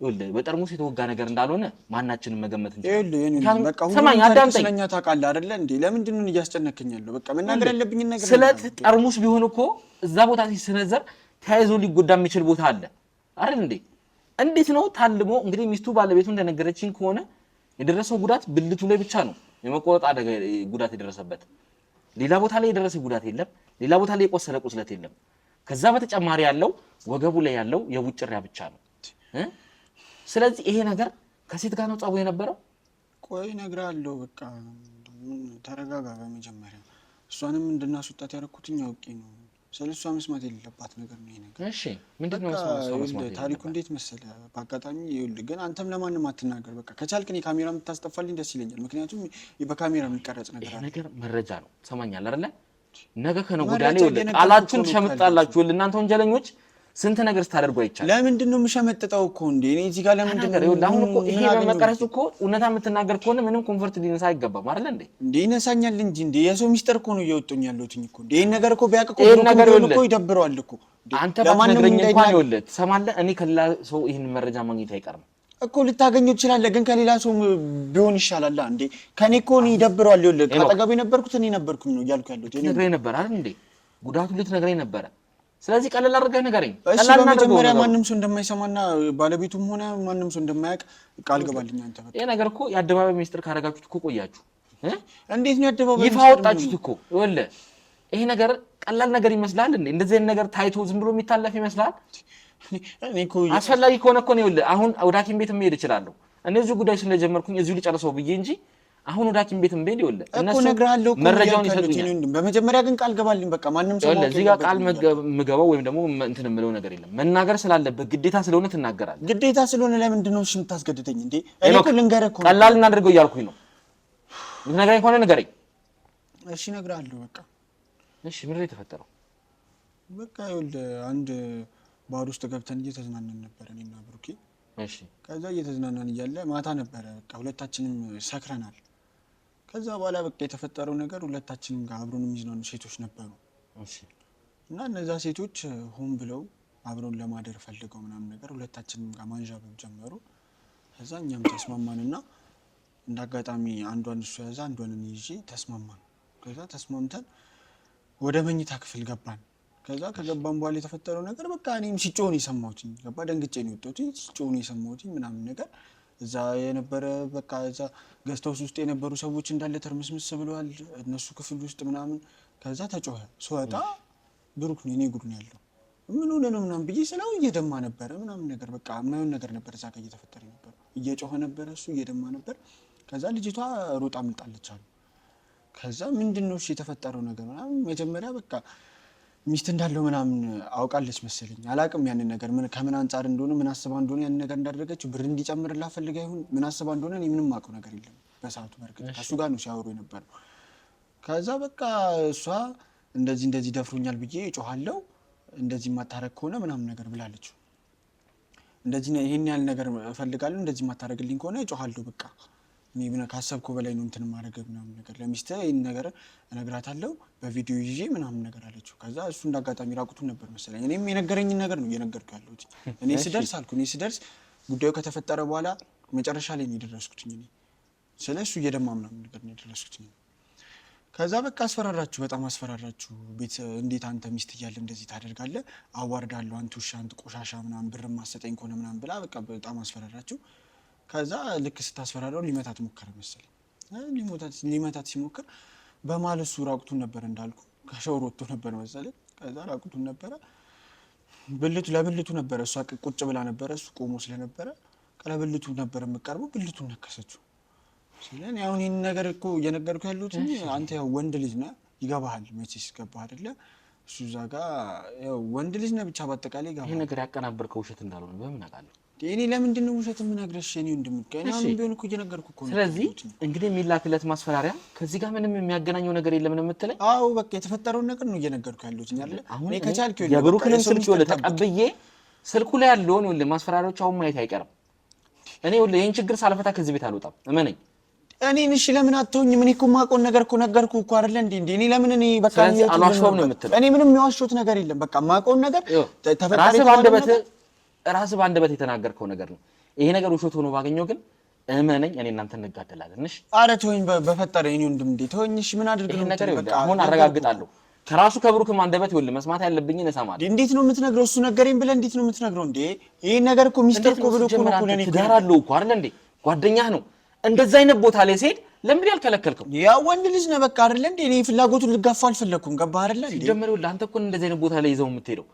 ይኸውልህ በጠርሙስ የተወጋ ነገር እንዳልሆነ ማናችንም መገመት እንችላለን በቃ ሁሉ ስለኛ ታውቃለህ አይደለ እንዴ ለምንድን ነው እያስጨነከኝ ያለው በቃ መናገር ያለብኝ ነገር ስለት ጠርሙስ ቢሆን እኮ እዛ ቦታ ሲሰነዘር ተያይዞ ሊጎዳ የሚችል ቦታ አለ አይደል እንዴ እንዴት ነው ታልሞ እንግዲህ ሚስቱ ባለቤቱ እንደነገረችኝ ከሆነ የደረሰው ጉዳት ብልቱ ላይ ብቻ ነው የመቆረጥ አደጋ ጉዳት የደረሰበት ሌላ ቦታ ላይ የደረሰ ጉዳት የለም ሌላ ቦታ ላይ የቆሰለ ቁስለት የለም ከዛ በተጨማሪ ያለው ወገቡ ላይ ያለው የውጭሪያ ብቻ ነው ስለዚህ ይሄ ነገር ከሴት ጋር ነው ጻው የነበረው ቆይ እነግርሃለሁ በቃ ተረጋጋ በመጀመሪያ እሷንም እንድናስወጣት ያደረኩትኝ አውቄ ነው ስለሷ መስማት የሌለባት ነገር ነው ይሄ ነገር እሺ ምንድነው መስማት ታሪኩ እንዴት መሰለ በአጋጣሚ ይኸውልህ ግን አንተም ለማንም አትናገር በቃ ከቻልክ እኔ ካሜራ የምታስጠፋልኝ ደስ ይለኛል ምክንያቱም በካሜራ የሚቀረጽ ነገር አለ ነገር መረጃ ነው ሰማኛል አይደለ ነገ ከነጎዳ ላይ ይኸውልህ ቃላችሁን ሸምጣላችሁ እናንተ ወንጀለኞች ስንት ነገር ስታደርጉ አይቻል ለምንድን ነው የምሸመጥጠው እኮ እንዴ እኔ እዚህ ጋር ለምንድን ነው ይኸውልህ አሁን እኮ ይሄ በመቀረጹ እኮ እውነታ የምትናገር ከሆነ ምንም ኮምፎርት ሊነሳ አይገባም አይደል እንዴ እንዴ ይነሳኛል እንጂ እንዴ የሰው ሚስጥር እኮ ነው እየወጡኝ ያለሁትኝ እኮ እንዴ ይሄን ነገር እኮ ቢያውቅ እኮ ይደብረዋል እኮ አንተ ባትነግረኝ እንኳን ይኸውልህ ትሰማለህ እኔ ከሌላ ሰው ይሄን መረጃ ማግኘት አይቀርም እኮ ልታገኘው ትችላለህ ግን ከሌላ ሰው ቢሆን ይሻላል እንዴ ከኔ እኮ ነው ይደብረዋል ይኸውልህ ካጠገቤ ነበርኩት እኔ ነበርኩኝ ነው እያልኩ ያለሁት እኔ ነግሬህ ነበር አይደል እንዴ ጉዳቱን ልትነግረኝ ነበር ስለዚህ ቀለል አድርገህ ንገረኝ ቀላል በመጀመሪያ ማንንም ሰው እንደማይሰማና ባለቤቱም ሆነ ማንንም ሰው እንደማያውቅ ቃል ገባልኝ አንተ በቃ ይሄ ነገር እኮ የአደባባይ ሚስጥር ካደረጋችሁት እኮ ቆያችሁ እንዴት ነው የአደባባይ ይፋ ወጣችሁት እኮ ይኸውልህ ይሄ ነገር ቀላል ነገር ይመስላል እንዴ እንደዚህ አይነት ነገር ታይቶ ዝም ብሎ የሚታለፍ ይመስላል እኔ እኮ አስፈላጊ ከሆነ እኮ ነው ይኸውልህ አሁን ወደ ሐኪም ቤት መሄድ እችላለሁ እነዚህ ጉዳይ ስለጀመርኩኝ እዚሁ ልጨርሰው ብዬ እንጂ አሁን ወደ ሐኪም ቤት መሄድ ይኸውልህ እነሱ ነግራለሁ መረጃውን ይሰጡኛል በመጀመሪያ ግን ቃል ገባልኝ በቃ ማንንም ሰው ይኸውልህ እዚህ ጋር ቃል ምገባው ወይም ደግሞ እንትን የምለው ነገር የለም መናገር ስላለበት ግዴታ ስለሆነ ትናገራለህ ግዴታ ስለሆነ ለምንድን ነው እሺ የምታስገድደኝ እንዴ እኔ እኮ ልንገርህ እኮ ቀላል እናድርገው እያልኩኝ ነው ልትነግረኝ ከሆነ ንገረኝ እሺ እነግርሃለሁ በቃ እሺ ምንድን ነው የተፈጠረው በቃ ይኸውልህ አንድ ባር ውስጥ ገብተን እየተዝናናን ነበር እኔና ብሩኬ እሺ ከዛ እየተዝናናን እያለ ማታ ነበረ በቃ ሁለታችንም ሰክረናል ከዛ በኋላ በቃ የተፈጠረው ነገር ሁለታችንም ጋር አብሮን የሚዝናኑ ሴቶች ነበሩ እሺ እና እነዛ ሴቶች ሆን ብለው አብሮን ለማደር ፈልገው ምናምን ነገር ሁለታችንም ጋር ማንዣበብ ጀመሩ ከዛ እኛም ተስማማንና እንዳጋጣሚ አንዷን እሱ ያዘ አንዷን እኔ ይዤ ተስማማን ከዛ ተስማምተን ወደ መኝታ ክፍል ገባን ከዛ ከገባን በኋላ የተፈጠረው ነገር በቃ እኔም ሲጮህ ነው የሰማሁት። ገባ ደንግጬ ነው የወጣሁት። ሲጮህ ነው የሰማሁት ምናምን ነገር እዛ የነበረ በቃ እዛ ገስታውስ ውስጥ የነበሩ ሰዎች እንዳለ ተርምስምስ ብለዋል እነሱ ክፍል ውስጥ ምናምን። ከዛ ተጮኸ። ስወጣ ብሩክ ነው እኔ ጉድ ነው ያለው ምን ሆነ ነው ምናምን ብዬ ስለው እየደማ ነበረ ምናምን ነገር በቃ የማይሆን ነገር ነበር እዛ ጋር እየተፈጠረ ነበር። እየጮኸ ነበረ እሱ እየደማ ነበር። ከዛ ልጅቷ ሮጣ አምልጣለች አሉ። ከዛ ምንድነው እሺ የተፈጠረው ነገር ምናምን መጀመሪያ በቃ ሚስት እንዳለው ምናምን አውቃለች መሰለኝ አላቅም ያንን ነገር ምን ከምን አንፃር እንደሆነ ምን አስባ እንደሆነ ያንን ነገር እንዳደረገችው ብር እንዲጨምርላት ፈልጋ ይሁን ምን አስባ እንደሆነ እኔ ምንም አውቀው ነገር የለም በሰዓቱ። በርግጥ ከሱ ጋር ነው ሲያወሩ የነበረው። ከዛ በቃ እሷ እንደዚህ ደፍሮኛል ብዬ እጮሃለሁ እንደዚህ ማታረግ ከሆነ ምናምን ነገር ብላለች። እንደዚህ ይሄን ያህል ነገር እፈልጋለሁ እንደዚህ ማታረግልኝ ከሆነ እጮሃለሁ በቃ እኔ ብነ ካሰብኩ በላይ ነው እንትን ማድረግ ምናምን ነገር ለሚስቴ ይሄን ነገር እነግራታለሁ በቪዲዮ ይዤ ምናምን ነገር አለችው። ከዛ እሱ እንዳጋጣሚ ራቁቱን ነበር መሰለኝ። እኔም የነገረኝን ነገር ነው እየነገርኩ ያለሁት። እኔ ስደርስ ጉዳዩ ከተፈጠረ በኋላ መጨረሻ ላይ ነው የደረስኩት እኔ ስለሱ እየደማ ምናምን ነገር ነው የደረስኩት። ከዛ በቃ አስፈራራችሁ በጣም አስፈራራችሁ። ቤት እንዴት አንተ ሚስት እያለ እንደዚህ ታደርጋለህ አዋርዳለሁ አንተ ውሻ አንተ ቆሻሻ ምናምን ብር ማሰጠኝ ከሆነ ምናምን ብላ በቃ በጣም አስፈራራችሁ። ከዛ ልክ ስታስፈራራው ሊመታት ሞከረ መሰለኝ። ሊመታት ሲሞክር በማለሱ ራቁቱን ነበር እንዳልኩ ከሻወር ወጥቶ ነበር መሰለኝ። ከዛ ራቁቱን ነበረ ለብልቱ ነበረ እሷ ቁጭ ብላ ነበረ እሱ ቆሞ ስለነበረ ቀለብልቱ ነበር የምቀርበው ብልቱን ነከሰችው። ስለኔ አሁን ይሄን ነገር እኮ እየነገርኩ ያለሁት አንተ ያው ወንድ ልጅ ነህ ይገባሃል መቼስ ገባህ አይደለ? እሱ እዛ ጋር ያው ወንድ ልጅ ነህ ብቻ ባጠቃላይ ይገባሃል። ይሄ ነገር ያቀናበርከው ውሸት እንዳልሆነ በምን አውቃለሁ? እኔ ለምንድን ነው ውሸት የምነግርሽ? እኔ እንደምትገኝ አሁን ቢሆን እኮ እየነገርኩ እኮ ነው። ስለዚህ እንግዲህ የሚላክለት ማስፈራሪያ ከዚህ ጋር ምንም የሚያገናኘው ነገር የለም ነው የምትለኝ? አዎ በቃ የተፈጠረውን ነገር ነው እየነገርኩ ያለሁት አይደለ? እኔ ከቻልኩ የብሩክንም ስልክ ይኸውልህ ተቀብዬ ስልኩ ላይ ያለውን ይኸውልህ ማስፈራሪያዎች አሁን ማየት አይቀርም። እኔ ይኸውልህ ይሄን ችግር ሳልፈታ ከዚህ ቤት አልወጣም እመነኝ። እኔ እሺ ለምን አትሆኝም? እኔ እኮ የማውቀውን ነገር እኮ ነገርኩህ እኮ አይደለ እንዴ? እኔ ለምን እኔ በቃ አልዋሽም ነው የምትለው? እኔ ምንም የሚዋሽሁት ነገር የለም። በቃ የማውቀውን ነገር ራስህ በአንደበት የተናገርከው ነገር ነው። ይሄ ነገር ውሸት ሆኖ ባገኘው ግን እመነኝ እኔ እናንተ እንጋደላለን። እሺ ኧረ ተወኝ በፈጠረ እኔ ወንድም እንዴ ተወኝ። እሺ ምን አድርግ ነው ነገር በቃ አሁን አረጋግጣለሁ። ከራሱ ከብሩክም አንደበት ይኸውልህ መስማት ያለብኝን እሰማለሁ። እንዴት ነው የምትነግረው? እሱ ነገረኝ ብለህ እንዴት ነው የምትነግረው እንዴ? ይሄ ነገር እኮ ሚስጥር እኮ ብሎ እኮ ነው ለኔ ትዳር አለው እኮ አይደል እንዴ? ጓደኛህ ነው። እንደዛ አይነት ቦታ ላይ ሲሄድ ለምን ያልከለከልከው? ያ ወንድ ልጅ ነው በቃ አይደል እንዴ? እኔ ፍላጎቱን ልጋፋ አልፈለኩም። ገባህ አይደል እንዴ? ሲጀመር ይኸውልህ አንተ እኮ እንደዚህ አይነት ቦታ ላይ ይዘው የምትሄደው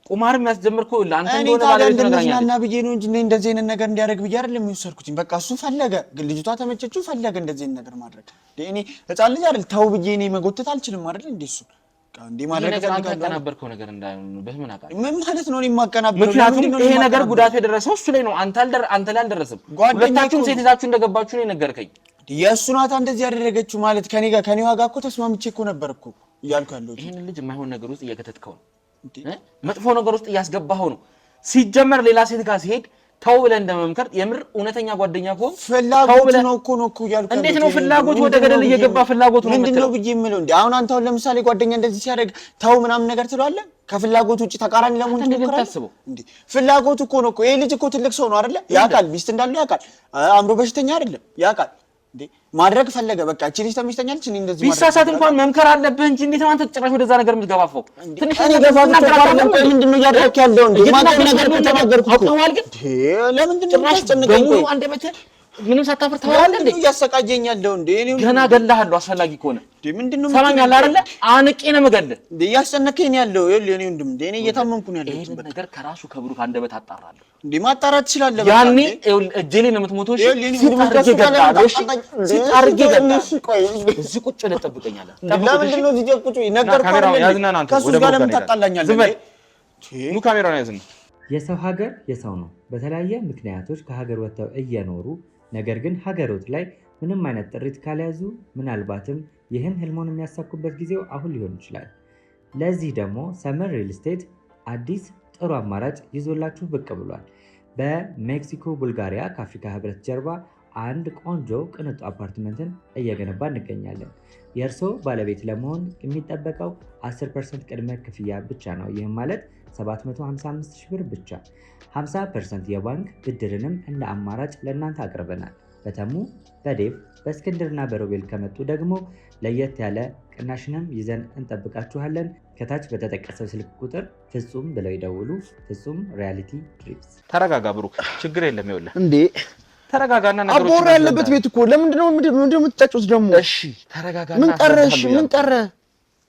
ቁማርም ያስጀመርከው ይኸውልህ አንተ እንደሆነ ባለቤት ነገርኛለህ እና ብዬ ነው እንጂ እንደዚህ አይነት ነገር እንዲያደርግ ብዬ አይደለም የሚወሰድኩኝ። በቃ እሱ ፈለገ፣ ግን ልጅቷ ተመቸችው፣ ፈለገ እንደዚህ አይነት ነገር ማድረግ። እኔ ህፃን ልጅ አይደል ተው ብዬ እኔ መጎተት አልችልም አይደል እንዴ? እሱ እንዴ ማድረግ ነገር አንተ ያቀናበርከው ነገር እንዳይሆን በምን አውቃለሁ? ምን ማለት ነው? እኔ የማቀናበረው ምክንያቱም ይሄ ነገር ጉዳት የደረሰው እሱ ላይ ነው። አንተ ላይ አልደረሰም። ሁለታችሁም ሴት ይዛችሁ እንደገባችሁ ነው የነገርከኝ። የእሱ ናታ እንደዚህ ያደረገችው ማለት ከኔ ዋጋ እኮ ተስማምቼ እኮ ነበር እኮ እያልኩ ያለሁት። ይሄን ልጅ የማይሆን ነገር ውስጥ እየከተትከው ነው፣ መጥፎ ነገር ውስጥ እያስገባኸው ነው። ሲጀመር ሌላ ሴት ጋር ሲሄድ ተው ብለህ እንደመምከር የምር እውነተኛ ጓደኛ ከሆነ ፍላጎት ነው እኮ እያልኩ። እንዴት ነው ፍላጎት ወደ ገደል እየገባ ፍላጎት ነው ምንድን ነው ብዬ የምለው እንዴ? አሁን አንተ አሁን ለምሳሌ ጓደኛ እንደዚህ ሲያደርግ ተው ምናምን ነገር ትለዋለህ? ከፍላጎት ውጪ ተቃራኒ ለምን ትሞክራለህ እንዴ? ፍላጎቱ እኮ ነው ይሄ ልጅ እኮ ትልቅ ሰው ነው አይደለ? ያውቃል ሚስት እንዳለው ያውቃል። አእምሮ በሽተኛ አይደለም ያውቃል። እንዴ ማድረግ ፈለገ በቃ እቺ ልጅ ተመችተኛለች። እኔ እንደዚህ ማድረግ ቢሳሳት እንኳን መምከር አለብህ እንጂ እንዴት ነው አንተ ጭራሽ ወደዛ ነገር የምትገባፈው? ትንሽ ነገር ምንድነው እያደረክ ያለው እንዴ? ማድረግ ነገር ከተናገርኩ አውቀዋል። ግን ለምንድን ነው የምታስጨንቀኝ? ቆይ አንደበት ምንም ሳታፈር ታወራለህ እንዴ? እያሰቃየኝ ያለው እንዴ? እኔ ገና ገላሃለሁ አስፈላጊ ከሆነ እንዴ ምንድነው ሰማኛለህ አይደለ? አንቄ ነው የምገልህ እንዴ? እያስጨነቀኝ ያለው ይኸውልህ እኔ ወንድም እንዴ እኔ እየታመምኩ ነው ያለሁት። ይሄን ነገር ከራሱ ከብሩክ አንደበት አጣራለሁ እንዴ ማጣራት ትችላለህ። ያኔ ይኸውልህ እጄ ላይ ነው የምትሞተው። እሺ ሲታርጌ ገዳለሁ። እሺ ሲታርጌ ገዳለሁ። ቆይ እዚህ ቁጭ ብለህ ትጠብቀኛለህ። ለምንድን ነው እዚህ ቁጭ ነገርኩህ አይደል? ከእሱ ጋር ለምን ታጣላኛለህ? ኑ ካሜራውን ያዝና የሰው ሀገር የሰው ነው። በተለያየ ምክንያቶች ከሀገር ወጥተው እየኖሩ ነገር ግን ሀገሮት ላይ ምንም አይነት ጥሪት ካልያዙ ምናልባትም ይህን ህልሞን የሚያሳኩበት ጊዜው አሁን ሊሆን ይችላል። ለዚህ ደግሞ ሰመር ሪል ስቴት አዲስ ጥሩ አማራጭ ይዞላችሁ ብቅ ብሏል። በሜክሲኮ ቡልጋሪያ ከአፍሪካ ህብረት ጀርባ አንድ ቆንጆ ቅንጡ አፓርትመንትን እየገነባ እንገኛለን። የእርሶ ባለቤት ለመሆን የሚጠበቀው 10% ቅድመ ክፍያ ብቻ ነው። ይህም ማለት 755,000 ብር ብቻ። 50% የባንክ ብድርንም እንደ አማራጭ ለእናንተ አቅርበናል። በተሙ በዴቭ በእስክንድርና በሮቤል ከመጡ ደግሞ ለየት ያለ ቅናሽንም ይዘን እንጠብቃችኋለን። ከታች በተጠቀሰው ስልክ ቁጥር ፍጹም ብለው ይደውሉ። ፍጹም ሪያሊቲ ድሪምስ። ተረጋጋ ብሩክ፣ ችግር የለም። ይኸውልህ እንዴ ተረጋጋና ነገሮች አቦራ ያለበት ቤት እኮ ለምንድነው የምትጫጩት ደግሞ? እሺ ተረጋጋና። ምን ቀረሽ? ምን ቀረ?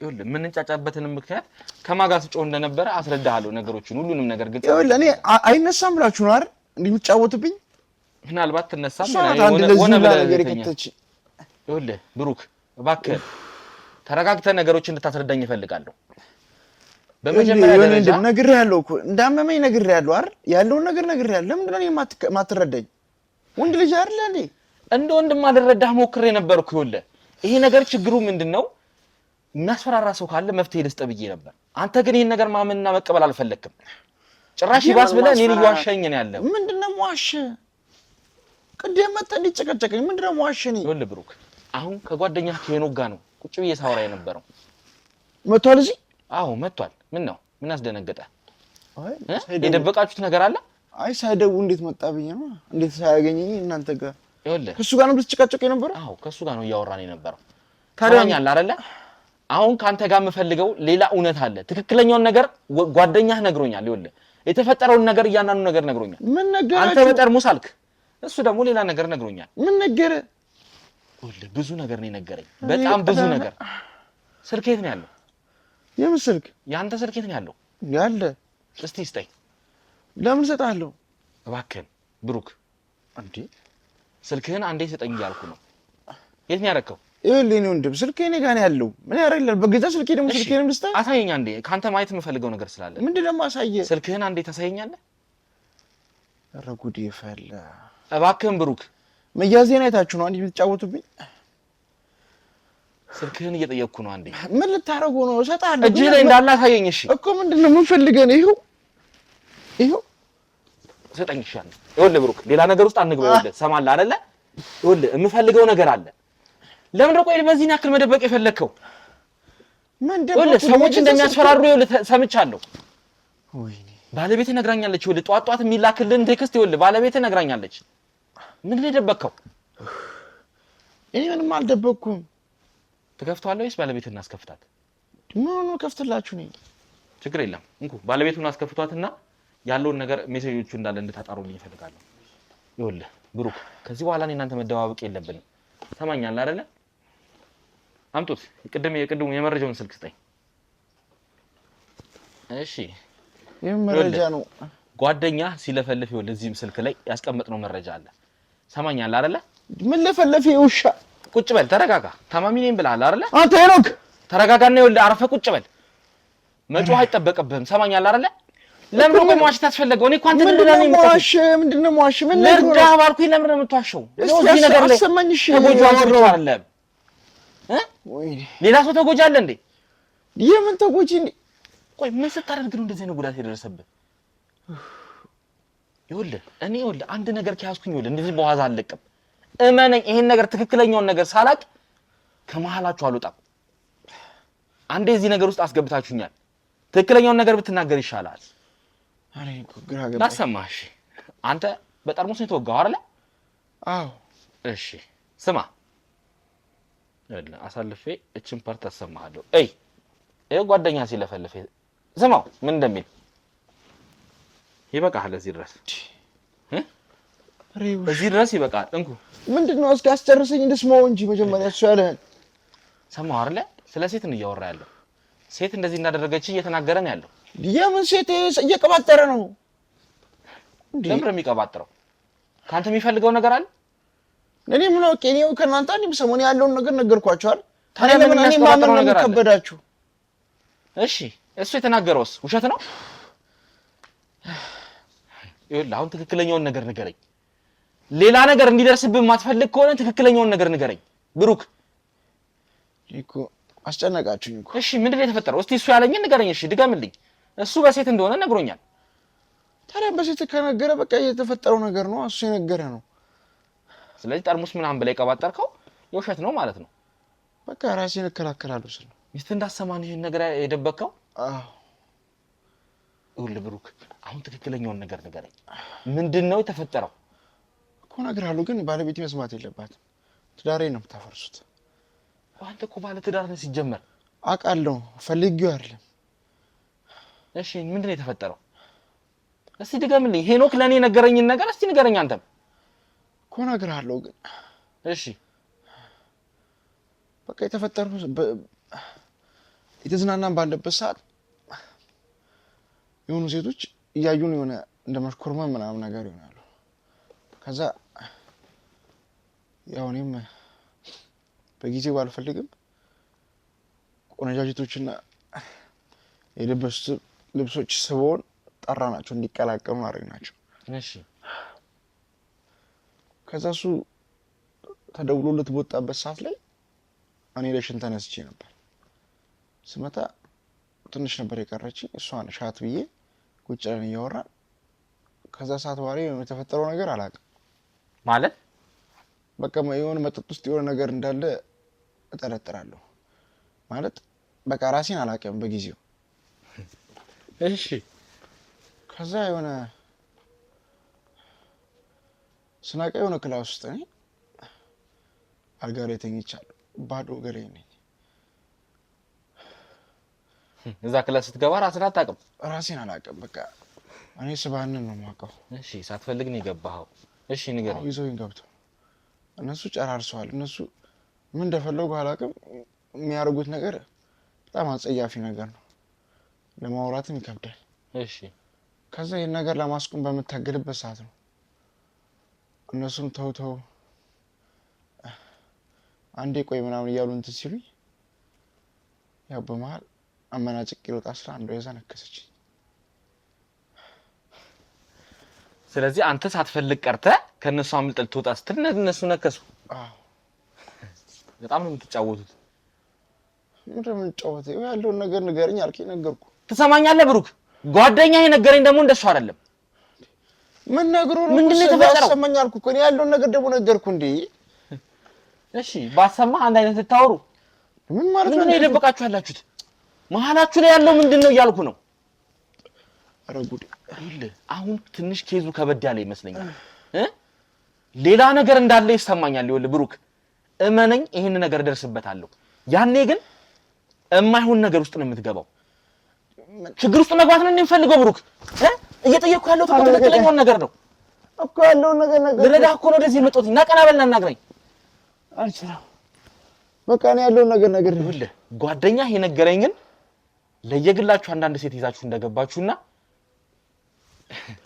ይኸውልህ የምንጫጫበትን ምክንያት ከማጋ ስጮህ እንደነበረ አስረዳሃለሁ። ነገሮችን ሁሉንም ነገር ግልጽ። ይኸውልህ እኔ አይነሳም ብላችሁ ነው አይደል እንዴ የምትጫወቱብኝ? ምናልባት ትነሳም ሆነ ነገር ይከተች። ይኸውልህ ብሩክ እባክህ ተረጋግተህ ነገሮችን እንድታስረዳኝ እፈልጋለሁ። በመጀመሪያ ደረጃ ነግሬሃለሁ እኮ እንዳመመኝ ነግሬሃለሁ አይደል? ያለውን ነገር ነግሬሃለሁ። ለምንድን ነው የማትረዳኝ? ወንድ ልጅ አይደል እንዴ? እንደ ወንድም አልረዳህ ሞክሬ ነበርኩ። ይኸውልህ ይሄ ነገር ችግሩ ምንድነው? የሚያስፈራራ ሰው ካለ መፍትሄ ልስጥ ብዬ ነበር። አንተ ግን ይሄን ነገር ማመንና መቀበል አልፈለክም። ጭራሽ ይባስ ብለህ እኔን እየዋሸኝ ነው ያለው። ምንድነው ዋሽ? ቅድም መጣ እንዲጨቀጨቀኝ ምንድነው ዋሽኝ? ይኸውልህ ብሩክ አሁን ከጓደኛህ ከሄኖክ ጋር ነው ቁጭ ብዬ ሳወራ የነበረው። መጥቷል እዚህ? አዎ መጥቷል። ምን ነው? ምን አስደነገጠ? አይ የደበቃችሁት ነገር አለ? አይ ሳይደውል እንዴት መጣ ብዬ ነው። እንዴት ሳያገኘኝ እናንተ ጋር? ይኸውልህ ከሱ ጋር ነው ብትጨቃጨቁ የነበረው? አዎ ከሱ ጋር ነው እያወራን የነበረው። ታዲያኛል አይደለ? አሁን ካንተ ጋር የምፈልገው ሌላ እውነት አለ። ትክክለኛውን ነገር ጓደኛህ ነግሮኛል። ይኸውልህ የተፈጠረውን ነገር እያንዳንዱ ነገር ነግሮኛል። ምን ነገራችሁ? አንተ በጠርሙስ አልክ፣ እሱ ደግሞ ሌላ ነገር ነግሮኛል። ምን ነገረ? ይኸውልህ ብዙ ነገር ነው የነገረኝ፣ በጣም ብዙ ነገር። ስልክ የት ነው ያለው? የምን ስልክ? ያንተ ስልክ የት ነው ያለው? ያለ እስቲ ስጠኝ። ለምን ሰጣለሁ? እባክህን ብሩክ። እንዴ ስልክህን አንዴ ስጠኝ እያልኩ ነው። የት ነው ያደረከው? ይኸውልህ እኔ ወንድም ስልኬ እኔ ጋር ነው ያለው። ምን ያደርግልሃል? በገዛ ስልኬ ደግሞ ስልኬንም ልስጣ? አሳየኝ አንዴ። ካንተ ማየት የምፈልገው ነገር ስላለ። ምንድን ነው የማሳየህ? ስልክህን አንዴ ታሳየኛለህ? ኧረ ጉዴ ፈላ። እባክህን ብሩክ። መያዜን አይታችሁ ነው አንዴ የምትጫወቱብኝ? ስልክህን እየጠየቅኩ ነው አንዴ። ምን ልታረጉ ነው? እሰጥሃለሁ። እጅህ ላይ እንዳለ አሳየኝ። እሺ እኮ ምንድን ነው የምንፈልገው? ይኸው ስጠኝ። ይሻላል። ይኸውልህ ብሩክ ሌላ ነገር ውስጥ አንግባ። ይኸውልህ ሰማለህ አይደለ? ይኸውልህ የምፈልገው ነገር አለ። ለምን ነው ቆይ በዚህ ያክል መደበቅ የፈለከው? ይኸውልህ ሰዎች እንደሚያስፈራሩ ይኸውልህ ሰምቻለሁ። ወይኔ ባለቤቴ ነግራኛለች። ይኸውልህ ጧት ጧት የሚላክልን ቴክስት ይኸውልህ ባለቤቴ ነግራኛለች። ምንድን ነው የደበቅከው? እኔ ምንም አልደበቅኩም። ትከፍተዋለህ ወይስ ባለቤትን አስከፍታት? ምን ነው ከፍትላችሁ ነኝ? ችግር የለም እንኩ ባለቤቱን አስከፍቷትና ያለውን ነገር ሜሴጆቹ እንዳለ እንድታጣሩልኝ እፈልጋለሁ። ይኸውልህ ብሩክ ከዚህ በኋላ እኔ እናንተ መደባበቅ የለብንም። ሰማኛለህ አይደለ? አምጡት። የቅድሙ የመረጃውን ስልክ ስጠኝ። እሺ የመረጃ ነው ጓደኛ ሲለፈልፍ ይኸውልህ እዚህም ስልክ ላይ ያስቀመጥነው መረጃ አለ። ሰማኛለህ አይደለ? ምን ለፈለፈ ውሻ? ቁጭ በል ተረጋጋ። ታማሚ ነኝ ብለሃል አይደለ? አንተ ሄኖክ ተረጋጋና ይኸውልህ አረፈ ቁጭ በል። መጮህ አይጠበቅብህም። ሰማኛለህ አይደለ? ለምን ነው መዋሸት ያስፈለገው? እኔ እኮ አንተ እንደላ ነው የምትዋሽ። ምንድን ነው የምዋሽ? ምን ለርዳ ባልኩኝ ለምን ነው የምትዋሸው? እዚህ ነገር ላይ አሰማኝሽ። ተጎጂ አይደለም ወይኔ ሌላ ሰው ተጎጂ አለ እንዴ? የምን ተጎጂ እንዴ? ቆይ ምን ስታደርግ ነው እንደዚህ ነው ጉዳት የደረሰብህ? ይኸውልህ እኔ ይኸውልህ አንድ ነገር ከያዝኩኝ ይኸውልህ እንደዚህ በዋዛ አልለቅም። እመነኝ፣ ይሄን ነገር ትክክለኛውን ነገር ሳላቅ ከመሃላችሁ አልወጣም። አንዴ እዚህ ነገር ውስጥ አስገብታችሁኛል። ትክክለኛውን ነገር ብትናገር ይሻላል። አሬ ግራ ገባ። ላሰማህ። እሺ አንተ በጠርሙስ ነው የተወጋው አይደለ? አዎ። እሺ ስማ፣ አሳልፌ እችን ፓርት አሰማሃለሁ። ይሄ ጓደኛ ሲለፈልፍ ስማው ምን እንደሚል ይበቃል። እዚህ ድረስ እዚህ ድረስ ይበቃል። እንኩ ምንድነው? እስኪ አስጨርሰኝ እንድስማው እንጂ መጀመሪያ እሱ ያለህን ሰማው አይደለ? ስለ ሴት ነው እያወራ ያለው። ሴት እንደዚህ እንዳደረገች እየተናገረ ነው ያለው። የምን ሴት? እየቀባጠረ ነው። ለምን ነው የሚቀባጥረው? ካንተ የሚፈልገው ነገር አለ? እኔ ምን አውቄ? እኔ ከእናንተ አንዴም ሰሞን ያለውን ነገር ነገርኳችሁ አይደል? ታዲያ ለምን እኔ ማመን ነው ከበዳችሁ? እሺ እሱ የተናገረውስ ውሸት ነው? ይኸውልህ አሁን ትክክለኛውን ነገር ንገረኝ። ሌላ ነገር እንዲደርስብህ ማትፈልግ ከሆነ ትክክለኛውን ነገር ንገረኝ ብሩክ። እኮ አስጨነቃችሁኝ እኮ። እሺ ምንድን ነው የተፈጠረው? እስቲ እሱ ያለኝን ንገረኝ። እሺ ድገምልኝ። እሱ በሴት እንደሆነ ነግሮኛል። ታዲያ በሴት ከነገረ በቃ የተፈጠረው ነገር ነው፣ እሱ የነገረ ነው። ስለዚህ ጠርሙስ ምናምን በላይ ቀባጠርከው የውሸት ነው ማለት ነው። በቃ ራሴን እከላከላለሁ ስለ ሚስት እንዳሰማን ይሄን ነገር የደበቅከው? አዎ። ይኸውልህ ብሩክ አሁን ትክክለኛውን ነገር ንገረኝ። ምንድነው የተፈጠረው? እኮ እነግርሃለሁ፣ ግን ባለቤቴ መስማት የለባትም። ትዳሬን ነው የምታፈርሱት። አንተ እኮ ባለ ትዳር ነህ ሲጀመር። አውቃለሁ ፈልጌው አይደለም። እሺ ምንድነው የተፈጠረው? እስቲ ድገምልኝ። ሄኖክ ለኔ ነገረኝን ነገር እስቲ ንገረኝ አንተም። እኮ እነግርሃለሁ ግን እሺ በቃ የተፈጠረው የተዝናናን ባለበት ሰዓት የሆኑ ሴቶች እያዩን የሆነ እንደ መሽኮርመን ምናምን ነገር ይሆናሉ። ከዛ ያው እኔም በጊዜው ባልፈልግም ቆነጃጅቶችና የለበሱት ልብሶች ስበውን ጠራናቸው እንዲቀላቀሉ አደረግናቸው። እሺ ከዛ እሱ ተደውሎለት በወጣበት ሰዓት ላይ እኔ ለሽን ተነስቼ ነበር። ስመጣ ትንሽ ነበር የቀረችኝ። እሷን ሻት ብዬ ቁጭ ብለን እያወራን ከዛ ሰዓት በኋላ የተፈጠረው ነገር አላውቅም። ማለት በቃ የሆነ መጠጥ ውስጥ የሆነ ነገር እንዳለ እጠረጥራለሁ። ማለት በቃ ራሴን አላውቅም በጊዜው። እሺ ከዛ የሆነ ስናቀ የሆነ ክላስ ውስጥ ነኝ። አልጋ ላይ ተኝቻለሁ። ባዶ እግሬ ነኝ። እዛ ክላስ ስትገባ ራስህን አታውቅም? ራሴን አላውቅም። በቃ እኔ ስባንን ነው የማውቀው። እሺ ሳትፈልግ ነው የገባኸው? እሺ ንገረኝ። ይዘውኝ ገብተው እነሱ ጨራርሰዋል። እነሱ ምን እንደፈለጉ አላውቅም። የሚያደርጉት ነገር በጣም አጸያፊ ነገር ነው። ለማውራትም ይከብዳል። እሺ ከዛ ይህን ነገር ለማስቆም በምታገልበት ሰዓት ነው እነሱም ተውተው አንዴ ቆይ ምናምን እያሉ እንትን ሲሉኝ ያው በመሀል አመናጭቅ ይወጣ ስራ አንዷ ይዛ ነከሰች። ስለዚህ አንተ ሳትፈልግ ቀርተህ ከነሱ አምልጠህ ልትወጣ ስትል እነሱ ነከሱ? አዎ። በጣም ነው የምትጫወቱት። ምንድን ነው የምንጫወተው? ያለውን ነገር ንገረኝ አልከኝ፣ ነገርኩ። ትሰማኛለህ ብሩክ? ጓደኛዬ ነገረኝ ደግሞ እንደሱ አይደለም። ምን ነግሮ ነው? ምንድነው የተፈጠረው? ሰማኝ አልኩ እኮ እኔ ያለውን ነገር ደግሞ ነገርኩ እንዴ። እሺ ባሰማ አንድ አይነት ልታወሩ ምን ማለት ነው? ምንድነው የደበቃችሁ ያላችሁት? መሀላችሁ ላይ ያለው ምንድነው እያልኩ ነው። ኧረ ጉድ! አሁን ትንሽ ኬዙ ከበድ ያለ ይመስለኛል። ሌላ ነገር እንዳለ ይሰማኛል። ይኸውልህ ብሩክ እመነኝ፣ ይሄን ነገር ደርስበታለሁ። ያኔ ግን የማይሆን ነገር ውስጥ ነው የምትገባው። ችግር ውስጥ መግባት ነው የምፈልገው ብሩክ። እየጠየቅኩ ያለሁት እኮ ትክክለኛውን ነገር ነው እኮ። ያለውን ነገር ልረዳህ እኮ ነው ወደዚህ የመጣሁት። እና ቀና በልና እናግረኝ። አልችልም። በቃ እኔ ያለውን ነገር ይኸውልህ ጓደኛህ የነገረኝ ግን ለየግላችሁ አንዳንድ ሴት ይዛችሁ እንደገባችሁና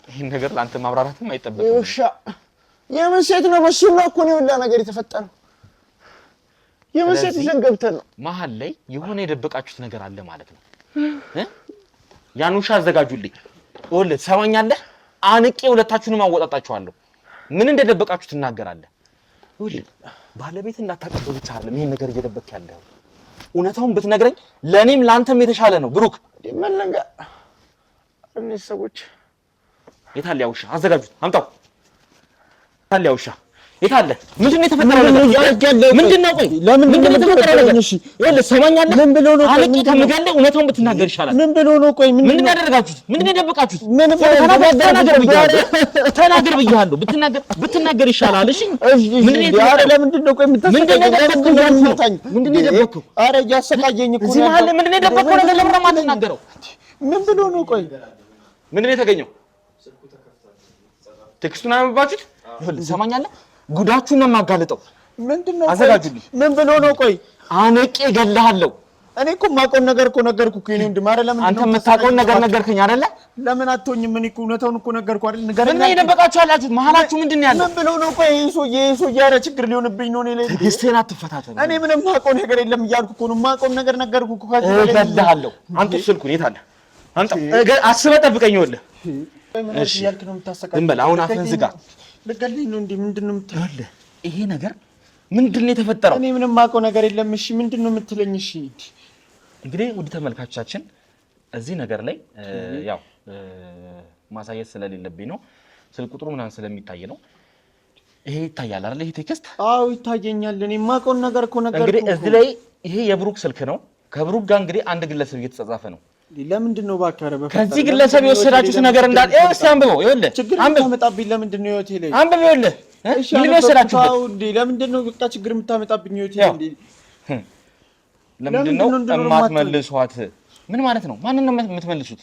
ይሄን ነገር ላንተ ማብራራትም አይጠበቅም። እሺ የምን ሴት ነው? በሱም ነው እኮ ነው ሁላ ነገር የተፈጠረው። የምን ሴት ይዘን ገብተን ነው? መሀል ላይ የሆነ የደበቃችሁት ነገር አለ ማለት ነው። ያን ውሻ አዘጋጁልኝ። ይኸውልህ ትሰማኛለህ? አንቄ ሁለታችሁንም አወጣጣችኋለሁ። ምን እንደደበቃችሁ ትናገራለህ። ይኸውልህ ባለቤት እንዳታቀበሉ ብቻ አይደለም ይሄን ነገር እየደበክ ያለው። እውነታውን ብትነግረኝ ለኔም ላንተም የተሻለ ነው ብሩክ። ምን ነገር እነዚህ ሰዎች የታለ ያውሻ? አዘጋጁት፣ አምጣው። የታለ ያውሻ? የታለ? ምንድነው የተፈጠረው ነገር? ምንድነው? ቆይ ምንድነው የተፈጠረው ነገር? ይኸውልህ ሰማኛለህ? ምን ብሎ ነው? አንቄ ከምገለህ እውነታውን ብትናገር ይሻላል። ምን ብሎ ነው? ቆይ ምንድነው ያደረጋችሁት? ምንድነው የደበቃችሁት? ተናገር ብያለሁ። ብትናገር ይሻላል። እሺ ምንድነው? ኧረ ለምንድን ነው? ቆይ ምንድነው የደበቅከው? ኧረ እያሰቃየኝ እኮ እዚህ መሀል ምንድነው የደበቅከው ነገር? ለምን ነው የማትናገረው? ምን ብሎ ነው? ቆይ ምንድነው የተገኘው? ቴክስቱን አነበባችሁት? ይኸውልህ ሰማኛለህ? ጉዳችሁን ነው የማጋልጠው። ምንድነው? አዘጋጁልኝ። ምን ብሎ ነው? ቆይ አንቄ እገልሃለሁ። እኔ እኮ የማውቀውን ነገር እኮ ነገርኩህ እኮ። የእኔ ወንድም ኧረ ለምን አንተ የምታውቀውን ነገር ነገርከኝ አይደለ? ለምን አትሆኝም? እኔ እኮ እውነታውን እኮ ነገርኩህ አይደል? ንገረኝ። ምን እየደበቃችሁ ያላችሁት? መሀላችሁ ምንድን ነው ያለው? ምን ብሎ ነው? ቆይ ይሄ ኧረ ችግር ሊሆንብኝ ነው። እኔ ላይ ትዕግስትህን አትፈታተን። እኔ ምንም የማውቀው ነገር የለም እያልኩ እኮ ነው። የማውቀውን ነገር ነገርኩህ እኮ። እገልሃለሁ። አንተ ስልኩን የት አለ? አንተ አስበህ ጠብቀኝ። ይኸውልህ እሺ ያልክ ነው የምታሰቃየኝ። ዝም በል አሁን አፍህን ዝጋ። ልገልኝ ነው እንዴ? ምንድነው የምትለው? ይሄ ነገር ምንድነው የተፈጠረው? እኔ ምንም የማውቀው ነገር የለም። እሺ ምንድነው የምትለኝ? እሺ እንግዲህ ውድ ተመልካቾቻችን እዚህ ነገር ላይ ያው ማሳየት ስለሌለብኝ ነው፣ ስልክ ቁጥሩ ምናምን ስለሚታይ ነው። ይሄ ይታያል አይደል? ይሄ ቴክስት አዎ ይታየኛል። እኔ የማውቀውን ነገር እኮ ነገርኩህ። እንግዲህ እዚህ ላይ ይሄ የብሩክ ስልክ ነው። ከብሩክ ጋር እንግዲህ አንድ ግለሰብ እየተጻጻፈ ነው። ለምንድን ነው ባካረ ከዚህ ግለሰብ የወሰዳችሁት ነገር እንዳለ እስቲ አንብበው። ይኸውልህ ችግር የምታመጣብኝ ለምንድን ነው? ህይወቴ ላይ አንብበው። ይኸውልህ ምን የወሰዳችሁት? ለምንድን ነው በቃ ችግር የምታመጣብኝ ህይወቴ ላይ? ለምንድነው የማትመልሷት? ምን ማለት ነው? ማንን ነው የምትመልሱት?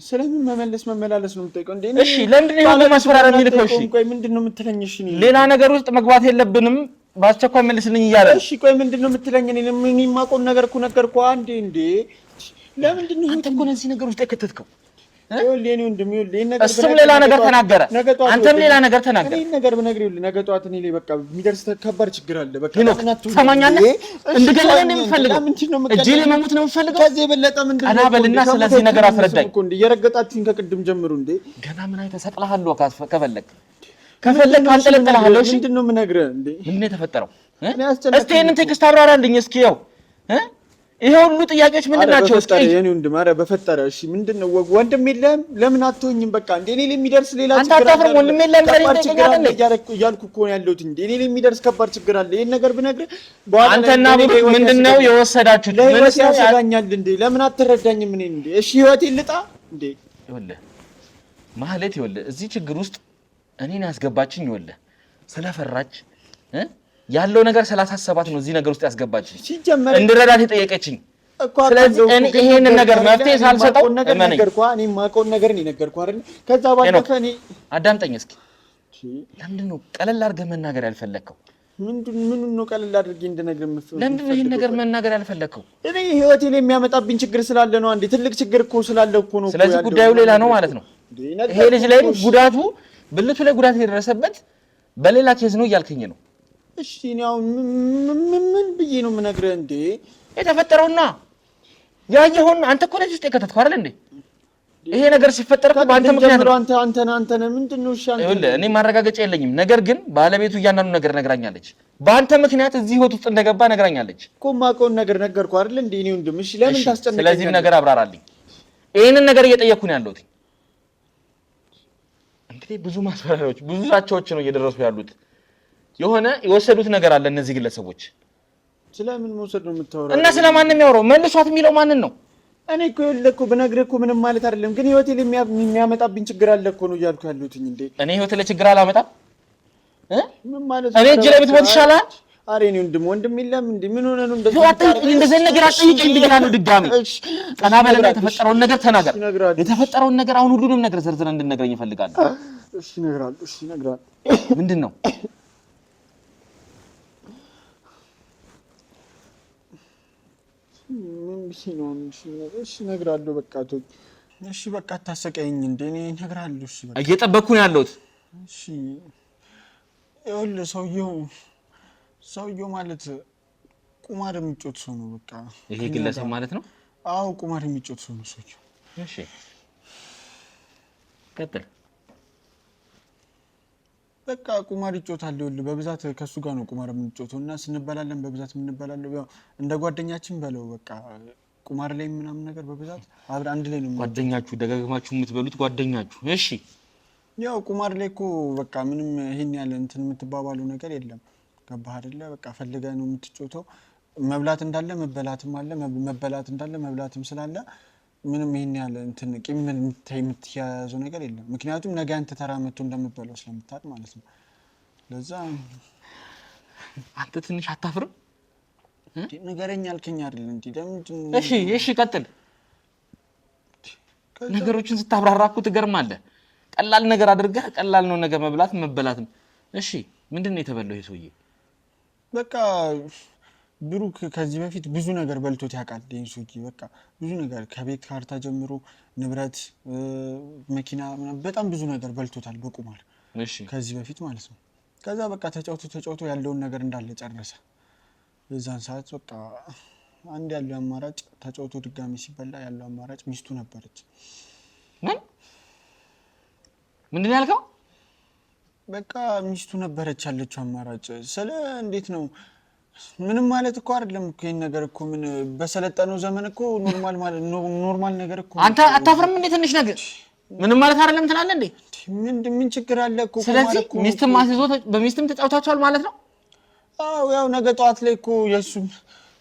ስለምን መመላለስ ነው የምትጠይቀው እንዴ? እሺ ለምንድነው ይሄን ማስፈራራ የሚልከው? እሺ ቆይ ምንድነው የምትለኝ? እሺ ሌላ ነገር ውስጥ መግባት የለብንም በአስቸኳይ መልስልኝ እያለ። እሺ ቆይ ምንድነው የምትለኝ? እኔ የማውቀውን ነገር እኮ ነገርኩህ አንዴ። እንዴ ለምንድነው አንተ እኮ እዚህ ነገር ውስጥ የከተትከው? ይኸውልህ ወንድም ነገር እሱም ሌላ ነገር ተናገረ፣ አንተም ሌላ ነገር ተናገረ። እኔ ነገር ብነግርህ ይኸውልህ ነገ ጠዋት እኔ ላይ በቃ የሚደርስ ከባድ ችግር አለ። በቃ ሰማኛለህ? እንድገለህ ነው የምፈልገው? እጄ ላይ መሞት ነው የምፈልገው? ከዚህ የበለጠ ምንድን ነው? ቀና በልና ስለዚህ ነገር አስረዳኝ። እየረገጣችሁኝ ከቅድም ጀምሩ እንዴ። ገና ምን አይተህ ሰቅልሃለሁ። ከፈለክ አንጠለጥልሃለሁ። እሺ ምንድን ነው የምነግርህ እንዴ? ምንድን ነው የተፈጠረው? እስቲ ይሄንን ቴክስት አብራራልኝ እስኪ። ያው ይሄ ሁሉ ጥያቄዎች ምንድን ናቸው? እስኪ የኔ ወንድም ኧረ በፈጠረ እሺ ምንድን ነው? ወንድም የለም ለምን አትሆኝም? በቃ እንዴ እኔ ላይ የሚደርስ ሌላ ችግር አለ። አንተ አታፍርም? ወንድም የለም እያልኩ እኮ ነው ያለሁት እንዴ እኔ ላይ የሚደርስ ከባድ ችግር አለ። ይሄን ነገር ብነግርህ በኋላ አንተና ብሩክ ምንድነው የወሰዳችሁት? ለምን ያሰጋኛል እንዴ? ለምን አትረዳኝም? እኔ እንዴ እሺ ህይወቴን ልጣ እንዴ? ይኸውልህ ማህሌት፣ ይኸውልህ እዚህ ችግር ውስጥ እኔን ያስገባችኝ ይኸውልህ ስለፈራች ያለው ነገር ስላሳሰባት ነው እዚህ ነገር ውስጥ ያስገባችኝ። ሲጀመር እንድረዳት የጠየቀችኝ። ስለዚህ እኔ ይሄንን ነገር መፍትሄ ሳልሰጠው እመነኝ። እኔ የማውቀውን ነገር ነው የነገርኩህ አይደል? ከዛ ባለፈ እኔ አዳምጠኝ እስኪ። ለምንድን ነው ቀለል አድርገህ መናገር ያልፈለግከው? ምኑን ነው ቀለል አድርጌ እንድነግርህ የምፈልገው? ለምንድን ነው ይሄን ነገር መናገር ያልፈለግከው? እኔ ህይወቴ ላይ የሚያመጣብኝ ችግር ስላለ ነው። አንዴ ትልቅ ችግር እኮ ስላለ እኮ ነው። ስለዚህ ጉዳዩ ሌላ ነው ማለት ነው። ይሄ ልጅ ላይ ጉዳቱ ብልቱ ላይ ጉዳት የደረሰበት በሌላ ኬዝ ነው እያልከኝ ነው? እሺ ነው ምን ብዬ ነው የምነግርህ እንዴ? የተፈጠረውና ያየኸውን አንተ እኮ ልጅ ውስጥ የከተትከው አይደል እንዴ? ይሄ ነገር ሲፈጠር እኮ በአንተ ምክንያት ነው። አንተ ምንድን ነው? እሺ አንተ እኔ ማረጋገጫ የለኝም፣ ነገር ግን ባለቤቱ እያንዳንዱ ነገር ነግራኛለች። በአንተ ምክንያት እዚህ ህይወት ውስጥ እንደገባ ነግራኛለች እኮ። የማውቀውን ነገር ነገርኩህ አይደል እንዴ? እኔ ወንድም እሺ ለምን ታስጨንቀኛለህ? ስለዚህ ነገር አብራራልኝ። ይሄንን ነገር እየጠየቅኩ ነው ያለሁት። እንግዲህ ብዙ ማስፈራሪያዎች፣ ብዙ ዛቻዎች ነው እየደረሱ ያሉት። የሆነ የወሰዱት ነገር አለ እነዚህ ግለሰቦች። ስለምን መውሰድ ነው የምታወራው? እና ስለማን ነው የሚያወራው? መልሷት የሚለው ማንን ነው? እኔ እኮ ይኸውልህ እኮ ብነግርህ እኮ ምንም ማለት አይደለም፣ ግን ህይወቴ ላይ የሚያመጣብኝ ችግር አለ እኮ ነው እያልኩ ያለሁት እንዴ። እኔ ህይወቴ ላይ ችግር አላመጣም። ምን ማለት እኔ እጅ ላይ ብትሞት ይሻላል። ኧረ እኔ ወንድም የለም እንዴ? ምን ሆነህ ነው እንደዚህ ነገር አትጠይቀኝ ብያለሁ። ድጋሚ ቀና በለና የተፈጠረውን ነገር ተናገር። የተፈጠረውን ነገር አሁን ሁሉንም ነገር ዘርዝረህ እንድትነግረኝ እፈልጋለሁ። እሺ እነግርሃለሁ። እሺ እነግርሃለሁ። ምንድን ነው? ምን ነው? እሺ እነግርሃለሁ። በቃ ተወኝ። እሺ በቃ አታሰቀኝ እንዴ? እኔ እነግርሃለሁ። እሺ በቃ እየጠበቅኩ ነው ያለሁት። እሺ ይኸውልህ ሰውየው ማለት ቁማር የሚጮት ሰው ነው። በቃ ይሄ ግለሰብ ማለት ነው? አዎ ቁማር የሚጮት ሰው ነው ሰውየው። እሺ ቀጥል። በቃ ቁማር ይጮታል። ይኸውልህ በብዛት ከሱ ጋር ነው ቁማር የምንጮተው እና ስንበላለን በብዛት የምንበላለው ያው እንደ ጓደኛችን በለው በቃ ቁማር ላይ ምናምን ነገር በብዛት አብረን አንድ ላይ ነው። ጓደኛችሁ ደጋግማችሁ የምትበሉት ጓደኛችሁ? እሺ ያው ቁማር ላይ እኮ በቃ ምንም ይሄን ያለ እንትን የምትባባለው ነገር የለም። ገባህ አይደለ? በቃ ፈልገህ ነው የምትጮተው። መብላት እንዳለ መበላትም አለ፣ መበላት እንዳለ መብላትም ስላለ ምንም ይሄን ያለ እንትን ቂም የምትያዘው ነገር የለም። ምክንያቱም ነገ አንተ ተራ መጥቶ እንደምትበላው ስለምታውቅ ማለት ነው። ለዛ አንተ ትንሽ አታፍርም? ንገረኝ አልከኝ አይደል እንዴ? ለምንድን? እሺ ቀጥል። ነገሮችን ስታብራራ እኮ ትገርማለህ። ቀላል ነገር አድርገህ ቀላል ነው ነገር መብላት መበላትም። እሺ ምንድነው የተበላው ይሄ ሰውዬ? በቃ ብሩክ ከዚህ በፊት ብዙ ነገር በልቶት ያውቃል። ይሄን ሰውዬ በቃ ብዙ ነገር ከቤት ካርታ ጀምሮ ንብረት፣ መኪና በጣም ብዙ ነገር በልቶታል በቁማር። እሺ ከዚህ በፊት ማለት ነው። ከዛ በቃ ተጫውቶ ያለውን ነገር እንዳለ ጨረሰ። በዛን ሰዓት በቃ አንድ ያለው አማራጭ ተጫውቶ ድጋሚ ሲበላ ያለው አማራጭ ሚስቱ ነበረች። ምንድነው ያልከው? በቃ ሚስቱ ነበረች ያለችው አማራጭ። ስለ እንዴት ነው ምንም ማለት እኮ አይደለም እኮ ይሄን ነገር እኮ ምን በሰለጠነው ዘመን እኮ ኖርማል ነገር እኮ። አንተ አታፍርም እንዴ? ትንሽ ነገር ምንም ማለት አይደለም ትላለህ እንዴ? ምን ችግር አለ እኮ? ስለዚህ ሚስትም ማስይዞ በሚስትም ተጫውታችኋል ማለት ነው? አዎ ያው ነገ ጠዋት ላይ እኮ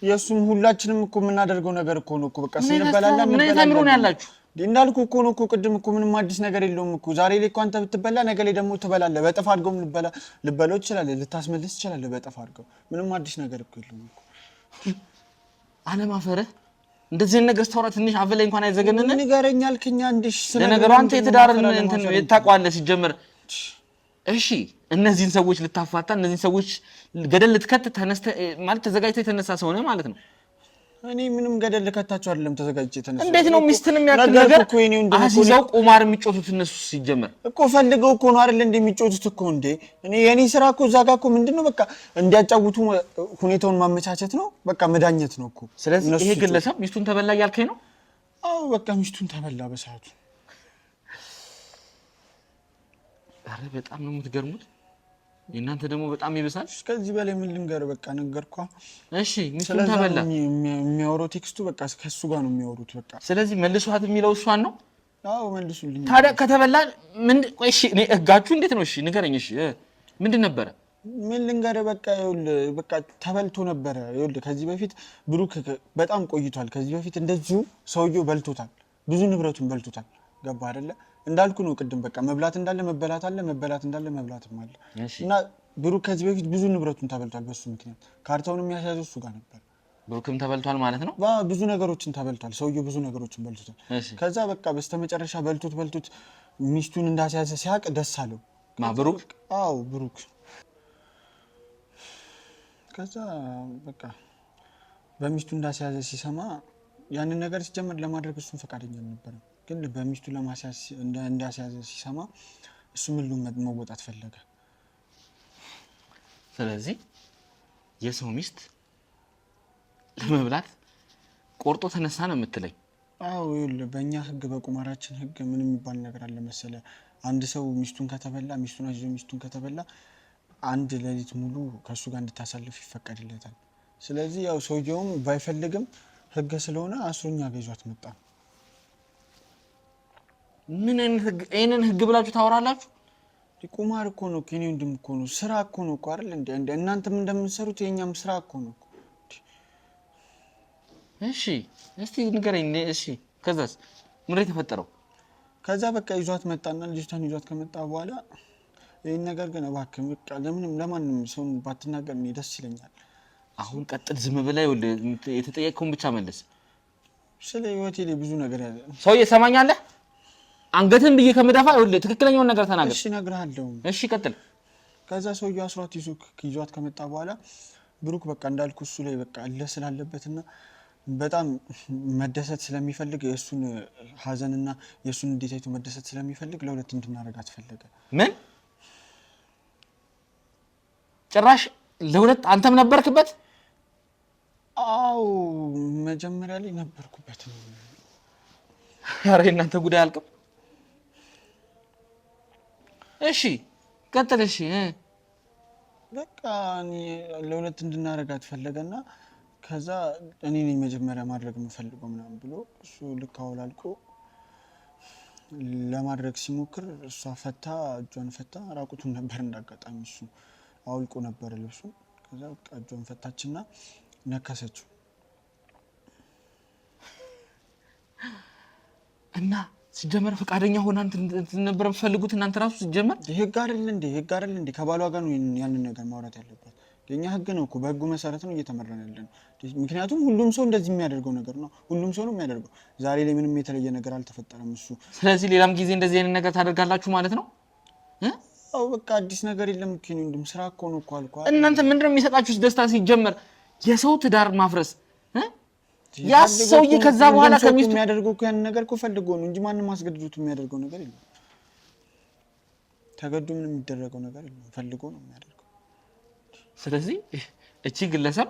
የሱም ሁላችንም እኮ የምናደርገው ነገር እኮ ነው እኮ በቃ ስንበላለን። ምን አይነት አእምሮ ነው ያላችሁ? እንዳልኩ እኮ ነው እኮ ቅድም እኮ ምንም አዲስ ነገር የለውም እኮ። ዛሬ ላይ እኮ አንተ ብትበላ ነገ ላይ ደግሞ ትበላለህ። በጥፍ አድርገውም ልበላው ትችላለህ፣ ልታስመልስ ትችላለህ በጥፍ አድርገው። ምንም አዲስ ነገር እኮ የለውም እኮ። አለማፈርህ እንደዚህ ነገር ስታወራ ትንሽ አፍ ላይ እንኳን አይዘገነነ ንገረኝ አልከኛ እንዴሽ ለነገሩ አንተ የትዳርን እንትን የታቋለ ሲጀምር እሺ እነዚህን ሰዎች ልታፋታ እነዚህን ሰዎች ገደል ልትከት ተነስተ ማለት ተዘጋጅተህ የተነሳ ሰው ነህ ማለት ነው እኔ ምንም ገደል ልከታቸው አይደለም ተዘጋጅቼ የተነሳ እንዴት ነው ሚስትን የሚያክል ነገር አዚዛው ቁማር የሚጮቱት እነሱ ሲጀምር እኮ ፈልገው እኮ ነው አይደል እንደሚጮቱት እኮ እንዴ እኔ የኔ ስራ እኮ እዛ ጋር እኮ ምንድነው በቃ እንዲያጫውቱ ሁኔታውን ማመቻቸት ነው በቃ መዳኘት ነው እኮ ስለዚህ ይሄ ግለሰብ ሚስቱን ተበላ ያልከኝ ነው አዎ በቃ ሚስቱን ተበላ በሰዓቱ አረ በጣም ነው የምትገርሙት እናንተ ደግሞ በጣም ይበሳል እስከዚህ በላይ ምን ልንገር በቃ ነገርኳ እሺ ሚስቱን ተበላ የሚያወራው ቴክስቱ በቃ ከሱ ጋር ነው የሚያወሩት በቃ ስለዚህ መልሷት የሚለው እሷን ነው አዎ መልሱልኝ ታዲያ ከተበላ ምን ቆይ እሺ እኔ እጋችሁ እንዴት ነው እሺ ንገረኝ እሺ ምንድን ነበር ምን ልንገር በቃ በቃ ተበልቶ ነበር ከዚህ በፊት ብሩክ በጣም ቆይቷል ከዚህ በፊት እንደዚሁ ሰውየው በልቶታል ብዙ ንብረቱን በልቶታል ገባ አይደለ እንዳልኩ ነው ቅድም በቃ መብላት እንዳለ መበላት አለ መበላት እንዳለ መብላትም አለ እና ብሩክ ከዚህ በፊት ብዙ ንብረቱን ተበልቷል በሱ ምክንያት ካርታውን የሚያሳየው እሱ ጋር ነበር ብሩክም ተበልቷል ማለት ነው ብዙ ነገሮችን ተበልቷል ሰውየው ብዙ ነገሮችን በልቶታል ከዛ በቃ በስተመጨረሻ በልቶት ሚስቱን እንዳስያዘ ሲያቅ ደስ አለው ብሩክ አዎ ብሩክ ከዛ በቃ በሚስቱ እንዳስያዘ ሲሰማ ያንን ነገር ሲጀምር ለማድረግ እሱን ፈቃደኛ ነበር ግን በሚስቱ ለማስያዝ እንዳስያዘ ሲሰማ እሱ ምን መወጣት ፈለገ ስለዚህ የሰው ሚስት ለመብላት ቆርጦ ተነሳ ነው የምትለኝ አዎ በእኛ ህግ በቁማራችን ህግ ምን የሚባል ነገር አለ መሰለ አንድ ሰው ሚስቱን ከተበላ ሚስቱን አጅዞ ሚስቱን ከተበላ አንድ ሌሊት ሙሉ ከሱ ጋር እንድታሳልፍ ይፈቀድለታል ስለዚህ ያው ሰውየውም ባይፈልግም ህግ ስለሆነ አስሮኛ ገዟት መጣ ምን አይነት ህግ ብላችሁ ታወራላችሁ ቁማር እኮ ነው ከኔ እንደም እኮ ነው ስራ እኮ ነው እኮ አይደል እንደ እናንተም እንደምትሰሩት የኛም ስራ እኮ ነው እሺ እስቲ ንገረኝ እሺ ከዛስ ምን ተፈጠረው ከዛ በቃ ይዟት መጣና ልጅቷን ይዟት ከመጣ በኋላ ይሄን ነገር ግን እባክህ በቃ ለማንም ሰው ባትናገር ነው ደስ ይለኛል አሁን ቀጥል ዝም ብለህ የተጠየቀውን ብቻ መልስ ስለ ህይወቴ ላይ ብዙ ነገር ያለ ሰው እየሰማኛለህ አንገትን ብዬ ከመዳፋ ትክክለኛውን ነገር ተናገር እሺ እነግርሃለሁ እሺ ቀጥል ከዛ ሰውዬው አስሯት ይዟት ከመጣ በኋላ ብሩክ በቃ እንዳልኩ እሱ ላይ በቃ አለ ስላለበትና በጣም መደሰት ስለሚፈልግ የሱን ሀዘንና የሱን እንዴት መደሰት ስለሚፈልግ ለሁለት እንድናረጋት ፈለገ ምን ጭራሽ ለሁለት አንተም ነበርክበት አው መጀመሪያ ላይ ነበርኩበት አሬ እናንተ ጉዳይ አልቀም እሺ ቀጥል እሺ በቃ ለሁለት እንድናረጋት ፈለገና ከዛ እኔ ነኝ መጀመሪያ ማድረግ የምፈልገው ምናምን ብሎ እሱ ልካውል አልቆ ለማድረግ ሲሞክር እሷ ፈታ እጇን ፈታ ራቁቱን ነበር እንዳጋጣሚ እሱ አውልቆ ነበር ልብሱ ከዛ በቃ እጇን ፈታችና ነከሰችው እና ሲጀመር ፈቃደኛ ሆና ነበር ፈልጉት እናንተ ራሱ ሲጀመር ህግ አይደል እንዴ ከባሏ ጋር ነው ያንን ነገር ማውራት ያለበት የኛ ህግ ነው እኮ በህጉ መሰረት ነው እየተመረነ ያለን ምክንያቱም ሁሉም ሰው እንደዚህ የሚያደርገው ነገር ነው ሁሉም ሰው ነው የሚያደርገው ዛሬ ላይ ምንም የተለየ ነገር አልተፈጠረም እሱ ስለዚህ ሌላም ጊዜ እንደዚህ አይነት ነገር ታደርጋላችሁ ማለት ነው አው በቃ አዲስ ነገር የለም እኮ ነው እንደም ስራ እኮ ነው እኮ አልኳ እናንተ ምንድነው የሚሰጣችሁስ ደስታ ሲጀመር የሰው ትዳር ማፍረስ ያሰውዬ ከዛ በኋላ ከሚስቱ የሚያደርገው እኮ ያን ነገር እኮ ፈልጎ ነው እንጂ ማንንም አስገድዶት የሚያደርገው ነገር የለም ተገዶ ምንም የሚደረገው ነገር የለም ፈልጎ ነው የሚያደርገው ስለዚህ እቺ ግለሰብ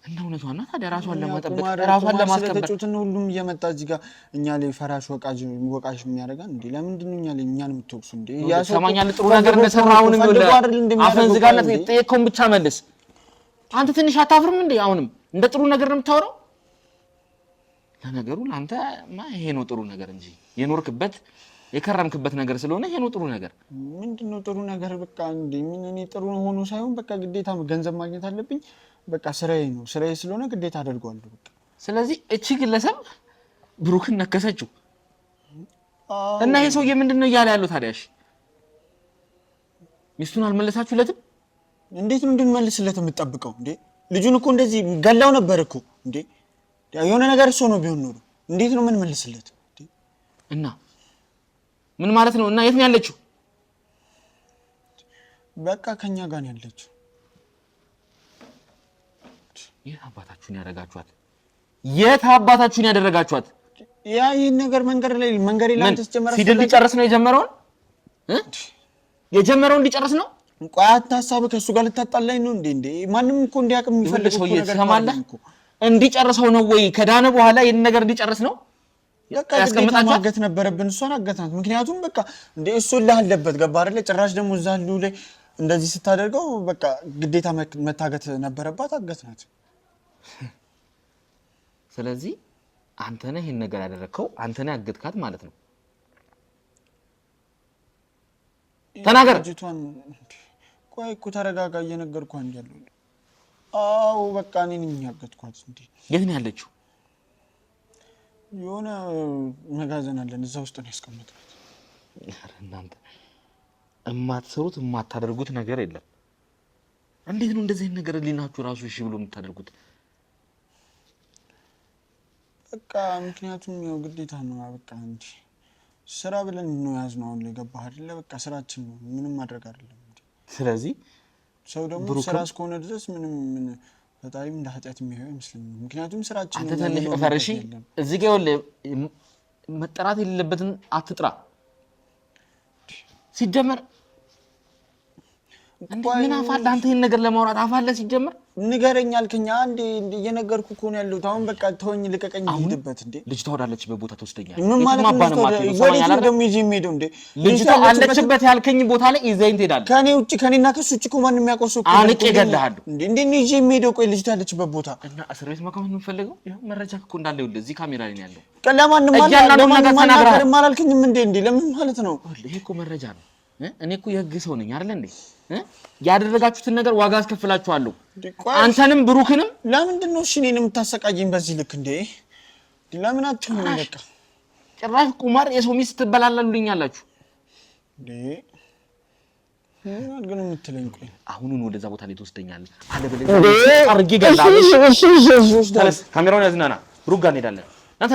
እና እውነቷና ታዲያ ራሷን ለማጠበቅ ራሷን ለማስከበር ስለተጩትን ሁሉም እየመጣ እዚህ ጋር እኛ ላይ ፈራሽ ወቃሽ የሚያደርጋን እንዴ ለምንድን ነው እኛ ላይ እኛን የምትወቅሱ እንዴ ያሰማኛል ጥሩ ነገር እንደሰራውን ነው አፈን ዝጋለት የጠየቀውን ብቻ መልስ አንተ ትንሽ አታፍርም እንዴ አሁንም እንደ ጥሩ ነገር ነው የምታወራው ለነገሩ ላንተማ ይሄ ነው ጥሩ ነገር እንጂ የኖርክበት የከረምክበት ነገር ስለሆነ ይሄ ነው ጥሩ ነገር ምንድነው ጥሩ ነገር በቃ እንዴ ምን እኔ ጥሩ ሆኖ ሳይሆን በቃ ግዴታ ገንዘብ ማግኘት አለብኝ በቃ ስራዬ ስለሆነ ግዴታ አደርጋለሁ በቃ ስለዚህ እቺ ግለሰብ ብሩክን ነከሰችው እና ይሄ ሰውዬ ምንድነው እያለ ያለው ታዲያሽ ሚስቱን አልመለሳችሁለትም እንዴት ነው እንድንመልስለት የምትጠብቀው እንዴ ልጁን እኮ እንደዚህ ገላው ነበር እኮ እንዴ የሆነ ነገር እሱ ነው ቢሆን ኖሮ እንዴት ነው ምን መልስለት እና ምን ማለት ነው እና የት ነው ያለችው በቃ ከኛ ጋር ነው ያለችው የት አባታችሁን ያደረጋችኋት ያ ይሄን ነገር መንገር ላይ ላንተስ ጀመረ ሲድል ሊጨርስ ነው የጀመረውን ሊጨርስ ነው ቆይ አታሳብ ከሱ ጋር ልታጣላኝ ነው እንዴ ማንንም እኮ እንዲያቅም የሚፈልግ ሰው ይሰማለህ እንዲጨርሰው ነው ወይ ከዳነ በኋላ ይሄን ነገር እንዲጨርስ ነው ያስቀምጣችሁ ማገት ነበረብን እሷን አገታት ምክንያቱም በቃ እንዴ እሱ ለሐለበት ገባ አይደለ ጭራሽ ደግሞ ዛሉ ላይ እንደዚህ ስታደርገው በቃ ግዴታ መታገት ነበረባት አገትናት ስለዚህ አንተ ነህ ይሄን ነገር ያደረከው አንተ ነህ ያገትካት ማለት ነው ተናገር ልጅቷን ቆይ እኮ ተረጋጋ እየነገርኩህ አንጃለሁ አው በቃ እኔ ነኝ ያገትኳት እንዴ የት ነው ያለችው የሆነ መጋዘን አለን እዛ ውስጥ ነው ያስቀመጥኩት እናንተ እማትሰሩት እማታደርጉት ነገር የለም እንዴት ነው እንደዚህ ነገር ሊናችሁ ራሱ እሺ ብሎ የምታደርጉት በቃ ምክንያቱም ያው ግዴታ ነው በቃ እንዴ ስራ ብለን ነው ያዝነው አሁን የገባህ አይደለ በቃ ስራችን ነው ምንም ማድረግ አይደለም እንዴ ስለዚህ ሰው ደግሞ ስራ እስከሆነ ድረስ ምንም በጣም እንደ ኃጢአት የሚሆን ይመስለኛል ምክንያቱም ስራችን አንተ ተነሽ ፈርሺ እዚህ ጋር መጠራት የሌለበትን አትጥራ ሲጀመር ምን አፋለ አንተ ይሄን ነገር ለማውራት አፋለ ሲጀመር ንገረኝ አልከኛ አንዴ እየነገርኩ እኮ ነው ያለው አሁን በቃ ተወኝ ልቀቀኝ ሄድበት እንዴ ልጅቷ ወዳለችበት ቦታ ተወስደኛል ምን ማለት ነው ወዴት ደግሞ ይዤ የምሄደው እንዴ ልጅቷ አለችበት ያልከኝ ቦታ ላይ ይዘኝ ትሄዳለህ ከኔ ውጪ ከኔና ከሱ ውጪ እኮ ማንንም ያቆሰው እኮ አንቄ እገልሃለሁ እንዴ ነው ይዤ የምሄደው ቆይ ልጅቷ ያለችበት ቦታ እና እስር ቤት መቀመጥ የምፈልገው ይሄ መረጃ እኮ እንዳለ ይኸውልህ እዚህ ካሜራ ላይ ነው ያለው ለማንም አላልከኝም እንዴ ለምን ማለት ነው ይሄ እኮ መረጃ ነው እኔ እኮ የህግ ሰው ነኝ አይደል እንዴ ያደረጋችሁትን ነገር ዋጋ አስከፍላችኋለሁ አንተንም ብሩክንም ለምንድን ነው እሺ እኔን የምታሰቃየኝ በዚህ ልክ እንዴ ለምን አትሆንም በቃ ጭራሽ ቁማር የሰው ሚስት ትበላላሉልኛላችሁ እንዴ ግን የምትለኝ ቆይ አሁኑን ወደዛ ቦታ ላይ ተወስደኛለህ አለበለዚያ አርጊ ገላልሽ ካሜራውን ያዝናና ብሩክ ጋር እንሄዳለን አንተ